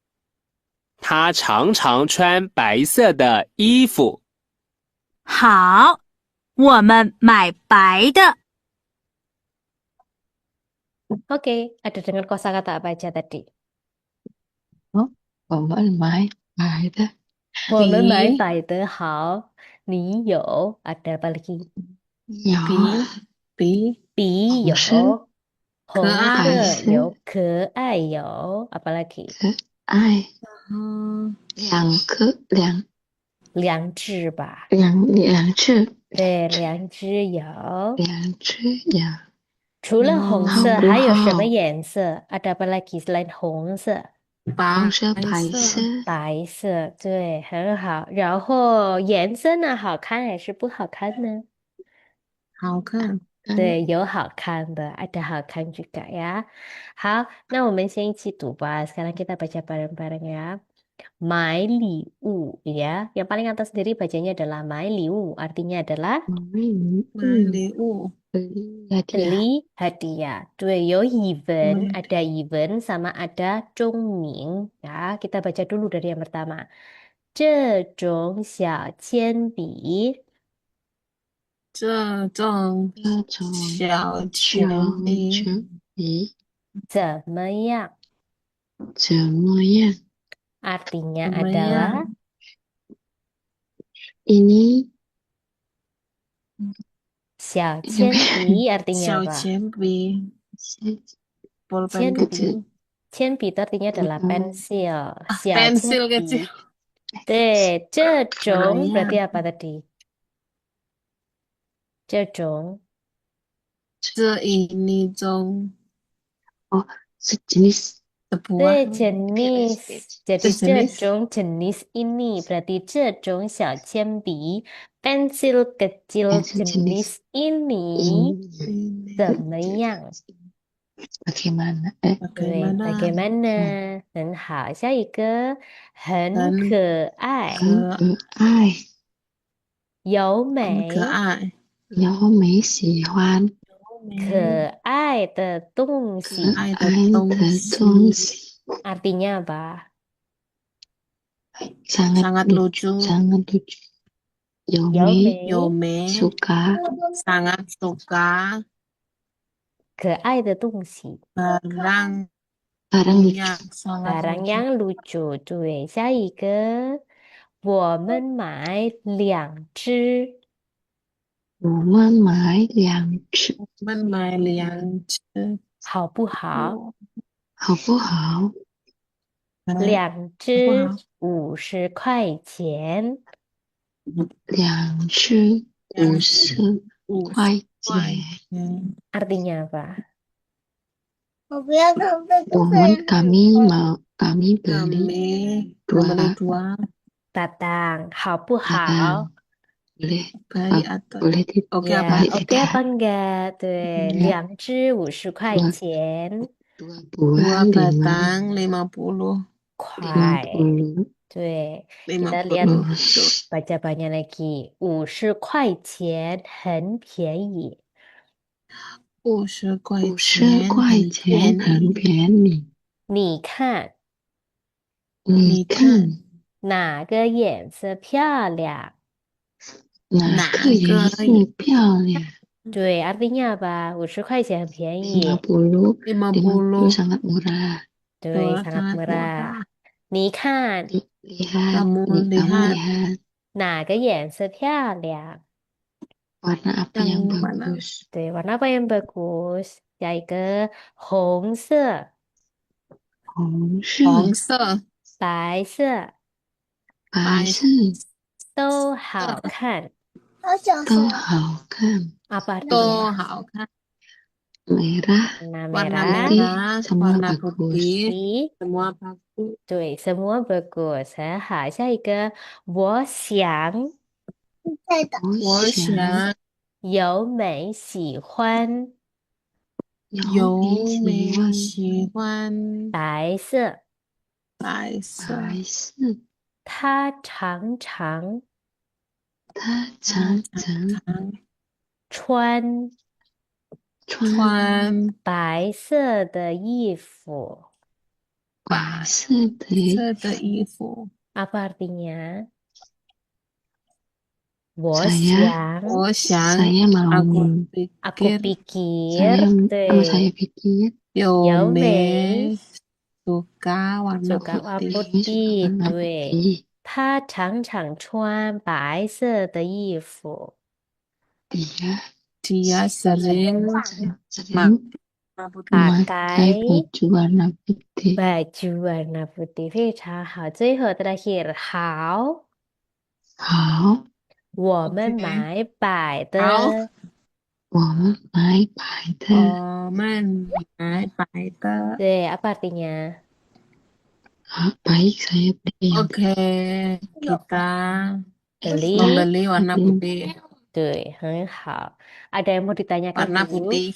[SPEAKER 5] 她常常穿白色的衣服。
[SPEAKER 6] 好，我们买白的。
[SPEAKER 1] Oke, ada dengar kosakata apa aja tadi?
[SPEAKER 2] Oh, Bapak main. Nah, itu.
[SPEAKER 1] 我们买
[SPEAKER 3] 比
[SPEAKER 1] 白的好，你有 ada apa lagi?
[SPEAKER 2] Ya.
[SPEAKER 3] 比
[SPEAKER 1] 笔有，红
[SPEAKER 3] 可爱
[SPEAKER 1] 色
[SPEAKER 2] 白色
[SPEAKER 1] 有，可爱有，apa lagi?
[SPEAKER 2] 可爱。
[SPEAKER 3] 嗯
[SPEAKER 1] 两只吧，
[SPEAKER 2] 两只。
[SPEAKER 1] 对，两只有。
[SPEAKER 2] 两只呀。
[SPEAKER 1] 除了红色，
[SPEAKER 2] 好不
[SPEAKER 1] 还有什么
[SPEAKER 2] 好？
[SPEAKER 1] 颜色？ada apa lagi selain 红色？
[SPEAKER 3] 白
[SPEAKER 2] 红色、白
[SPEAKER 3] 色
[SPEAKER 2] 色。
[SPEAKER 1] 白色，对，很好。然后颜色呢，好看还是不好看呢？
[SPEAKER 3] 好看。
[SPEAKER 1] 对，有好看的，ada好看juga ya. 好，那我们先一起读吧。Sekarang kita baca bareng-bareng ya. 买礼物 ya. Yang paling atas sendiri bacanya adalah 买礼物, artinya adalah
[SPEAKER 3] 买礼物。
[SPEAKER 2] beli hadiah.
[SPEAKER 1] beli hadiah. 对，有event,
[SPEAKER 3] 嗯
[SPEAKER 1] ada event sama ada 钟鸣 ya. Kita baca dulu dari yang pertama. 这种小铅笔
[SPEAKER 3] 这种
[SPEAKER 2] 这种
[SPEAKER 3] 小
[SPEAKER 2] 小
[SPEAKER 3] 铅笔
[SPEAKER 2] 铅笔
[SPEAKER 1] 怎么样？
[SPEAKER 2] 怎么样？
[SPEAKER 1] Artinya
[SPEAKER 3] 怎么
[SPEAKER 1] adalah
[SPEAKER 3] 样？
[SPEAKER 2] Ini
[SPEAKER 1] 小铅笔 artinya
[SPEAKER 3] 小
[SPEAKER 1] apa?
[SPEAKER 3] 铅笔
[SPEAKER 1] 铅
[SPEAKER 3] pulpen
[SPEAKER 1] 笔
[SPEAKER 2] kecil.
[SPEAKER 1] 铅笔 itu artinya adalah pensil.
[SPEAKER 3] 啊
[SPEAKER 1] 小
[SPEAKER 3] pensil
[SPEAKER 1] 铅
[SPEAKER 3] kecil
[SPEAKER 1] 笔. 对，这种
[SPEAKER 3] Lumayan.
[SPEAKER 1] berarti apa tadi? 这种
[SPEAKER 3] 这一粒钟
[SPEAKER 2] Oh, sejenis
[SPEAKER 3] sebuah
[SPEAKER 1] 对，jenis。jadi
[SPEAKER 3] sejenis
[SPEAKER 1] jenis ini berarti 这种小铅笔 pensil kecil
[SPEAKER 2] pensil
[SPEAKER 1] jenis
[SPEAKER 2] jenis
[SPEAKER 1] ini
[SPEAKER 2] ini.
[SPEAKER 1] 怎么样？
[SPEAKER 2] Bagaimana?
[SPEAKER 1] 对，
[SPEAKER 3] bagaimana
[SPEAKER 1] bagaimana？很好，下一个很
[SPEAKER 3] 很
[SPEAKER 1] 可爱，
[SPEAKER 2] 很可爱，
[SPEAKER 1] 优
[SPEAKER 3] 很
[SPEAKER 1] 美，
[SPEAKER 3] 可爱，
[SPEAKER 2] 优美喜欢
[SPEAKER 1] 可爱的东
[SPEAKER 2] 可
[SPEAKER 1] 西。
[SPEAKER 3] 爱的
[SPEAKER 2] 爱的
[SPEAKER 3] 东
[SPEAKER 2] 东
[SPEAKER 3] 西，
[SPEAKER 2] 西，
[SPEAKER 1] Artinya apa？
[SPEAKER 2] sangat
[SPEAKER 3] sangat
[SPEAKER 2] lucu,
[SPEAKER 3] lucu,
[SPEAKER 2] sangat lucu. 优
[SPEAKER 1] 优
[SPEAKER 2] 美，
[SPEAKER 3] 优
[SPEAKER 1] 美，
[SPEAKER 3] 美，
[SPEAKER 2] suka,
[SPEAKER 3] sangat suka
[SPEAKER 1] 可爱的东西，
[SPEAKER 3] barang
[SPEAKER 2] barang lucu.
[SPEAKER 3] yang sangat
[SPEAKER 1] barang
[SPEAKER 3] lucu.
[SPEAKER 1] yang lucu。对，下一个，我们买2只，
[SPEAKER 2] 我们买2只，
[SPEAKER 3] 我们买2只，
[SPEAKER 1] 好不好？
[SPEAKER 2] 好不好？
[SPEAKER 1] 2只50块钱。
[SPEAKER 2] 2只50块钱。
[SPEAKER 1] Artinya apa?
[SPEAKER 4] 我不要看这个。
[SPEAKER 2] kami beli
[SPEAKER 3] Kami
[SPEAKER 2] dua
[SPEAKER 3] beli 2
[SPEAKER 1] Batang, 好不好？
[SPEAKER 2] batang. Boleh,
[SPEAKER 3] baik atau
[SPEAKER 2] boleh
[SPEAKER 3] oke
[SPEAKER 1] Ya,
[SPEAKER 3] apa?
[SPEAKER 2] boleh
[SPEAKER 1] oke
[SPEAKER 2] tidak?
[SPEAKER 1] apa enggak? 对，
[SPEAKER 2] Enggak.
[SPEAKER 1] 2只50块钱，
[SPEAKER 2] Dua
[SPEAKER 3] 2
[SPEAKER 2] buah
[SPEAKER 3] batang 50,
[SPEAKER 1] 块。
[SPEAKER 2] 50.
[SPEAKER 1] 对，kita lihat
[SPEAKER 3] 50.
[SPEAKER 1] baca banyak lagi. 50块钱很便宜。
[SPEAKER 3] 50块
[SPEAKER 2] 50块钱很便宜。
[SPEAKER 1] 你看
[SPEAKER 2] 你看
[SPEAKER 1] 哪个颜色漂亮？
[SPEAKER 2] 哪个颜色漂亮？
[SPEAKER 1] 对，artinya apa? 50块钱很便宜。
[SPEAKER 2] 50 sangat murah.
[SPEAKER 1] 对，sangat murah。 你看
[SPEAKER 2] Lihat,
[SPEAKER 3] Kamu
[SPEAKER 2] kamu
[SPEAKER 3] lihat
[SPEAKER 2] lihat
[SPEAKER 1] 哪个颜色漂亮？
[SPEAKER 2] warna apa yang
[SPEAKER 3] yang mana?
[SPEAKER 2] bagus?
[SPEAKER 1] 对，warna apa yang bagus？ 下一个红色、
[SPEAKER 2] 红色、
[SPEAKER 3] 红色、
[SPEAKER 1] 白色
[SPEAKER 2] 白色
[SPEAKER 1] 都好看。
[SPEAKER 4] 好小
[SPEAKER 2] 都
[SPEAKER 4] 声。
[SPEAKER 2] 好看。
[SPEAKER 1] Apa
[SPEAKER 3] 都
[SPEAKER 1] artinya?
[SPEAKER 3] 好看，
[SPEAKER 2] Merah,
[SPEAKER 1] Warna
[SPEAKER 3] warna
[SPEAKER 1] merah,
[SPEAKER 3] merah,
[SPEAKER 2] semua
[SPEAKER 3] warna
[SPEAKER 2] bagus.
[SPEAKER 3] putih,
[SPEAKER 1] putih.
[SPEAKER 3] semua bagus.
[SPEAKER 1] 对，semua bagus。很好，下一个，我想
[SPEAKER 4] 对的。
[SPEAKER 3] 我
[SPEAKER 2] 我想
[SPEAKER 3] 想
[SPEAKER 1] 由美喜欢
[SPEAKER 3] 优
[SPEAKER 2] 美
[SPEAKER 3] 美
[SPEAKER 2] 喜
[SPEAKER 3] 喜欢
[SPEAKER 1] 白色，
[SPEAKER 3] 白色，
[SPEAKER 2] 白色，
[SPEAKER 1] 他常常
[SPEAKER 2] 他常
[SPEAKER 1] 穿
[SPEAKER 3] 穿
[SPEAKER 1] 白色的衣服。
[SPEAKER 2] 白色的
[SPEAKER 3] 衣服。
[SPEAKER 1] Apa artinya? 我
[SPEAKER 2] Saya
[SPEAKER 1] 想，
[SPEAKER 3] 我想
[SPEAKER 2] saya mau
[SPEAKER 1] aku pikir，
[SPEAKER 2] saya
[SPEAKER 1] 对，
[SPEAKER 2] pikir
[SPEAKER 3] 优
[SPEAKER 1] 美
[SPEAKER 3] 美 suka warna
[SPEAKER 1] suka warna
[SPEAKER 3] putih.
[SPEAKER 1] putih，
[SPEAKER 2] warna
[SPEAKER 1] 对，
[SPEAKER 2] putih.
[SPEAKER 1] 他常常穿白色的衣服。
[SPEAKER 3] Dia sering
[SPEAKER 2] sering memakai
[SPEAKER 1] pakai
[SPEAKER 2] baju warna putih.
[SPEAKER 1] baju warna putih， 非常好。最后 terakhir， 好，
[SPEAKER 2] 好，
[SPEAKER 1] 我们买白的。
[SPEAKER 3] 好，
[SPEAKER 2] 我们买白的。
[SPEAKER 3] 我们买白的。
[SPEAKER 1] 对，apa artinya?
[SPEAKER 2] Baik, saya beli yang
[SPEAKER 3] Oke, kita
[SPEAKER 1] Beli.
[SPEAKER 3] membeli warna putih.
[SPEAKER 1] 对，很好。Ada yang mau ditanyakan
[SPEAKER 3] Warna
[SPEAKER 1] dulu?
[SPEAKER 3] putih.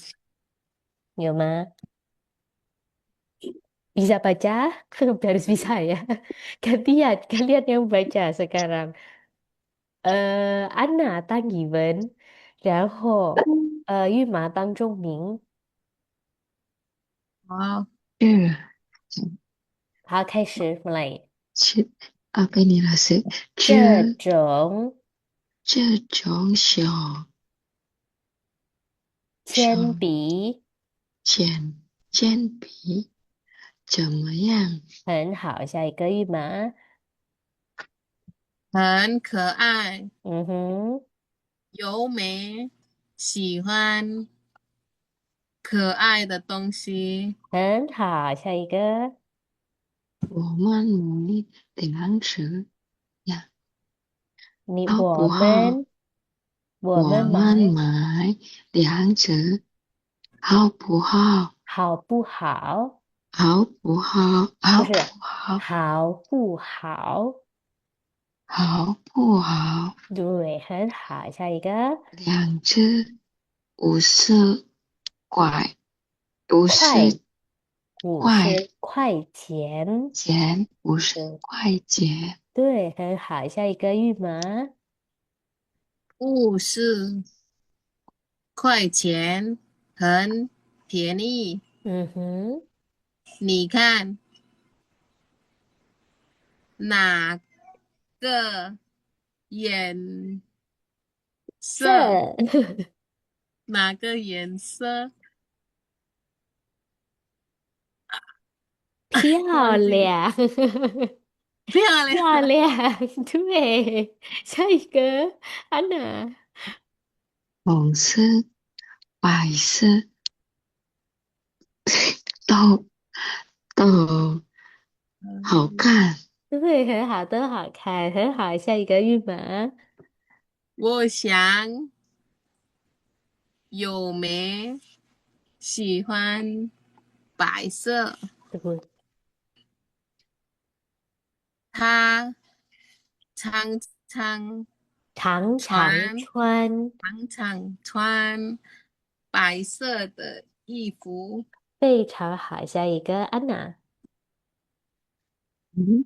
[SPEAKER 1] 有吗？ Bisa baca? Harus bisa ya. Gantian, kalian yang baca sekarang. Anna 当语文，然后玉麻当中名。
[SPEAKER 3] Oh,
[SPEAKER 1] 好，开始mulai。
[SPEAKER 2] apa ini rasa?
[SPEAKER 1] 这种
[SPEAKER 2] 这种小
[SPEAKER 1] 铅笔
[SPEAKER 2] 铅笔怎么样？
[SPEAKER 1] 很好，下一个玉麻。
[SPEAKER 3] 很可爱，
[SPEAKER 1] 嗯哼，
[SPEAKER 3] 优美，喜欢可爱的东西。
[SPEAKER 1] 很好，下一个。
[SPEAKER 2] 我们努力粮食呀，
[SPEAKER 1] 你
[SPEAKER 2] 好不好？
[SPEAKER 1] 我们
[SPEAKER 2] 买粮食好不好？
[SPEAKER 1] 好不好？
[SPEAKER 2] 好不好？好不
[SPEAKER 1] 不是，
[SPEAKER 2] 好？
[SPEAKER 1] 好不好？
[SPEAKER 2] 好不好？
[SPEAKER 1] 对，很好。下一个，
[SPEAKER 2] 两只50块，五
[SPEAKER 1] 快，
[SPEAKER 2] 十
[SPEAKER 1] 五
[SPEAKER 2] 块
[SPEAKER 1] 十块钱。
[SPEAKER 2] 钱，50
[SPEAKER 1] 对，
[SPEAKER 2] 块钱。
[SPEAKER 1] 对，很好。下一个玉吗？
[SPEAKER 3] 50块钱很便宜。
[SPEAKER 1] 嗯哼，
[SPEAKER 3] 你看哪个颜色？
[SPEAKER 1] 色，
[SPEAKER 3] 哪个颜色？
[SPEAKER 1] 漂
[SPEAKER 3] 忘记，
[SPEAKER 1] 亮，
[SPEAKER 3] 漂
[SPEAKER 1] 漂
[SPEAKER 3] 亮。
[SPEAKER 1] 亮。对，下一个，安娜。
[SPEAKER 2] 红色、白色都都好看。
[SPEAKER 1] 对，很好，都好看，很好。下一个玉吗？
[SPEAKER 3] 我想有没喜欢白色？
[SPEAKER 1] 对，
[SPEAKER 3] 他常常
[SPEAKER 1] 常常
[SPEAKER 3] 穿
[SPEAKER 1] 穿，
[SPEAKER 3] 常常穿白色的衣服。
[SPEAKER 1] 非常好。下一个安娜，
[SPEAKER 2] 嗯，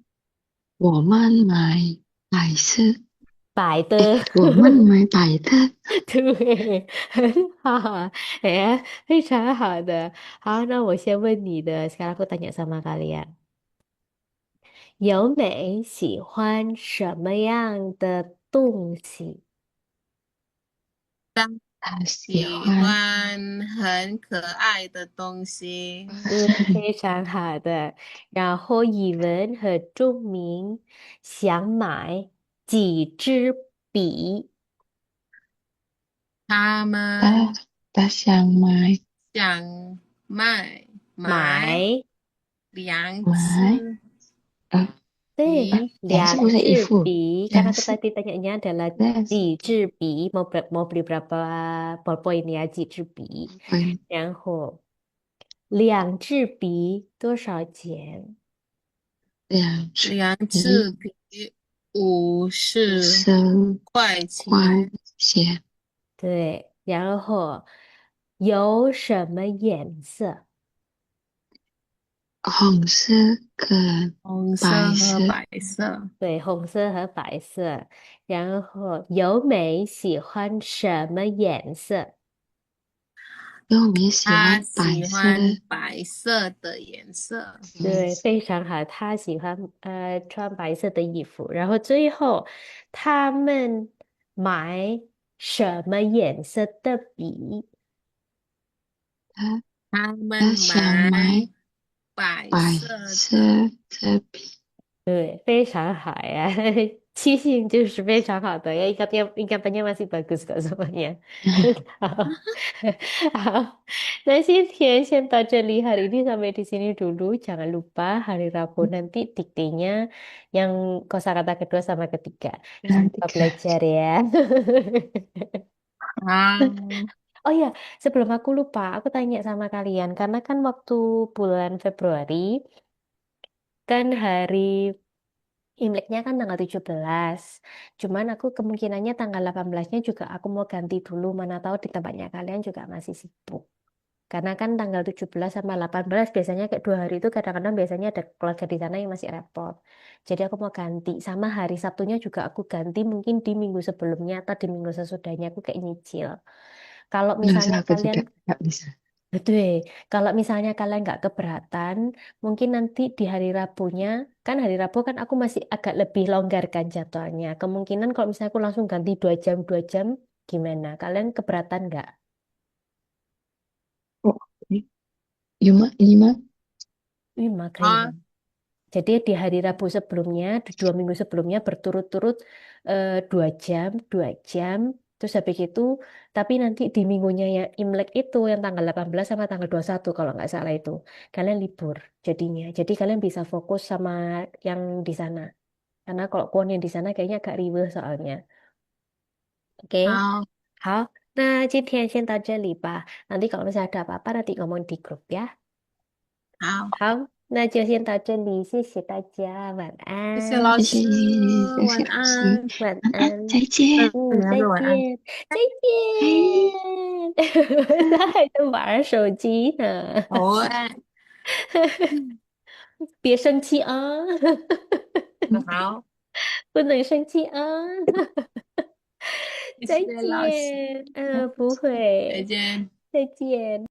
[SPEAKER 2] 我们买白色，
[SPEAKER 1] 白的，
[SPEAKER 2] 我们买白的。
[SPEAKER 1] 对，很好，哎呀，非常好的。好，那我先问你的，sekarang aku tanya sama kalian，由美喜欢什么样的东西？
[SPEAKER 2] 他喜
[SPEAKER 3] 喜
[SPEAKER 2] 欢
[SPEAKER 3] 欢很可爱的东西。
[SPEAKER 1] 对，非常好的。然后语文和仲明想买几支笔？
[SPEAKER 3] 他
[SPEAKER 2] 他
[SPEAKER 3] 们
[SPEAKER 2] 他想买
[SPEAKER 3] 想买
[SPEAKER 1] 买，
[SPEAKER 3] 两
[SPEAKER 2] 买
[SPEAKER 3] 支
[SPEAKER 2] 呃
[SPEAKER 3] 笔。
[SPEAKER 2] 两是不是衣
[SPEAKER 1] 两支
[SPEAKER 2] 服？
[SPEAKER 1] 笔. Kan
[SPEAKER 2] 两
[SPEAKER 1] aku
[SPEAKER 2] 是
[SPEAKER 1] tadi tanyanya adalah
[SPEAKER 2] 两是
[SPEAKER 1] 几支笔, mau beli berapa ballpoint ya, 几支笔。
[SPEAKER 2] 分
[SPEAKER 1] 然后两支笔多少钱？
[SPEAKER 2] 两支
[SPEAKER 3] 两支
[SPEAKER 2] 笔
[SPEAKER 3] 笔50块
[SPEAKER 2] 块
[SPEAKER 3] 钱。
[SPEAKER 2] 钱，
[SPEAKER 1] 对，然后有什么颜色？
[SPEAKER 2] 红色跟
[SPEAKER 3] 红色
[SPEAKER 2] 白色。
[SPEAKER 3] 和白色。
[SPEAKER 1] 对，红色和白色。然后由美喜欢什么颜色？
[SPEAKER 2] 因为我们也喜
[SPEAKER 3] 他
[SPEAKER 2] 欢白色。
[SPEAKER 3] 喜欢白色的颜色。
[SPEAKER 1] 对，非常好。他喜欢穿白色的衣服。然后最后，他们买什么颜色的笔？
[SPEAKER 2] 他
[SPEAKER 3] 他们
[SPEAKER 2] 他想
[SPEAKER 3] 买
[SPEAKER 2] 买
[SPEAKER 3] 白
[SPEAKER 2] 白
[SPEAKER 3] 色
[SPEAKER 2] 色
[SPEAKER 3] 的。
[SPEAKER 2] 的笔。
[SPEAKER 1] 对，非常好呀，记性就是非常好的呀，ingatannya masih bagus kok semuanya。好，好，那今天先到这里，hari ini sampai di sini dulu. Jangan lupa hari Rabu nanti diktenya yang kosakata kedua sama ketiga. Jangan lupa
[SPEAKER 2] 3
[SPEAKER 1] belajar ya.
[SPEAKER 3] 好。
[SPEAKER 1] Oh ya, sebelum aku lupa, aku tanya sama kalian, karena kan waktu bulan Februari, kan hari Imleknya kan tanggal 17. Cuman aku kemungkinannya tanggal 18-nya juga aku mau ganti dulu. Mana tahu di tempatnya kalian juga masih sibuk. Karena kan tanggal 17 sama 18 biasanya kayak 2 hari itu kadang-kadang biasanya ada keluarga di sana yang masih repot. Jadi aku mau ganti. Sama hari Sabtunya juga aku ganti mungkin di minggu sebelumnya atau di minggu sesudahnya aku kayak nyicil. Kalau
[SPEAKER 2] Rasa
[SPEAKER 1] misalnya
[SPEAKER 2] aku
[SPEAKER 1] kalian
[SPEAKER 2] juga nggak bisa.
[SPEAKER 1] Betul. Kalau misalnya kalian nggak keberatan, mungkin nanti di hari Rabunya, kan hari Rabu kan aku masih agak lebih longgar kan jadwalnya. Kemungkinan kalau misalnya aku langsung ganti 2 jam, gimana? Kalian keberatan nggak?
[SPEAKER 2] Oh, ini mah
[SPEAKER 1] Wih,
[SPEAKER 3] 好。
[SPEAKER 1] maghrib. Jadi di hari Rabu sebelumnya, di 2 minggu sebelumnya berturut-turut 2 jam, 2 jam. Terus habis itu, tapi nanti di minggunya yang Imlek itu, yang tanggal 18 sama tanggal 21 kalau nggak salah itu. Kalian libur jadinya. Jadi kalian bisa fokus sama yang di sana. Karena kalau kuon yang di sana kayaknya agak riweh soalnya. Oke?
[SPEAKER 3] 好。
[SPEAKER 1] 好，那今天先到这里吧。Nanti kalau misalnya ada apa-apa nanti ngomong di grup ya.
[SPEAKER 3] 好，
[SPEAKER 1] 好，那就先到这里，谢谢大家，晚安，
[SPEAKER 3] 谢谢老
[SPEAKER 2] 谢谢
[SPEAKER 3] 师，
[SPEAKER 2] 谢
[SPEAKER 3] 晚
[SPEAKER 2] 谢老师，
[SPEAKER 3] 安。
[SPEAKER 1] 晚
[SPEAKER 2] 晚安，
[SPEAKER 1] 安，
[SPEAKER 2] 再见。
[SPEAKER 1] 再
[SPEAKER 3] 你要说晚安。
[SPEAKER 1] 见，再
[SPEAKER 2] 嘿，
[SPEAKER 1] 见。他还在玩手机呢，
[SPEAKER 3] 好哎，
[SPEAKER 1] 别生气啊，
[SPEAKER 3] 好，
[SPEAKER 1] 不能生气啊。再
[SPEAKER 3] 谢谢老师，
[SPEAKER 1] 见，不
[SPEAKER 3] 再
[SPEAKER 1] 会，
[SPEAKER 3] 见。
[SPEAKER 1] 再见。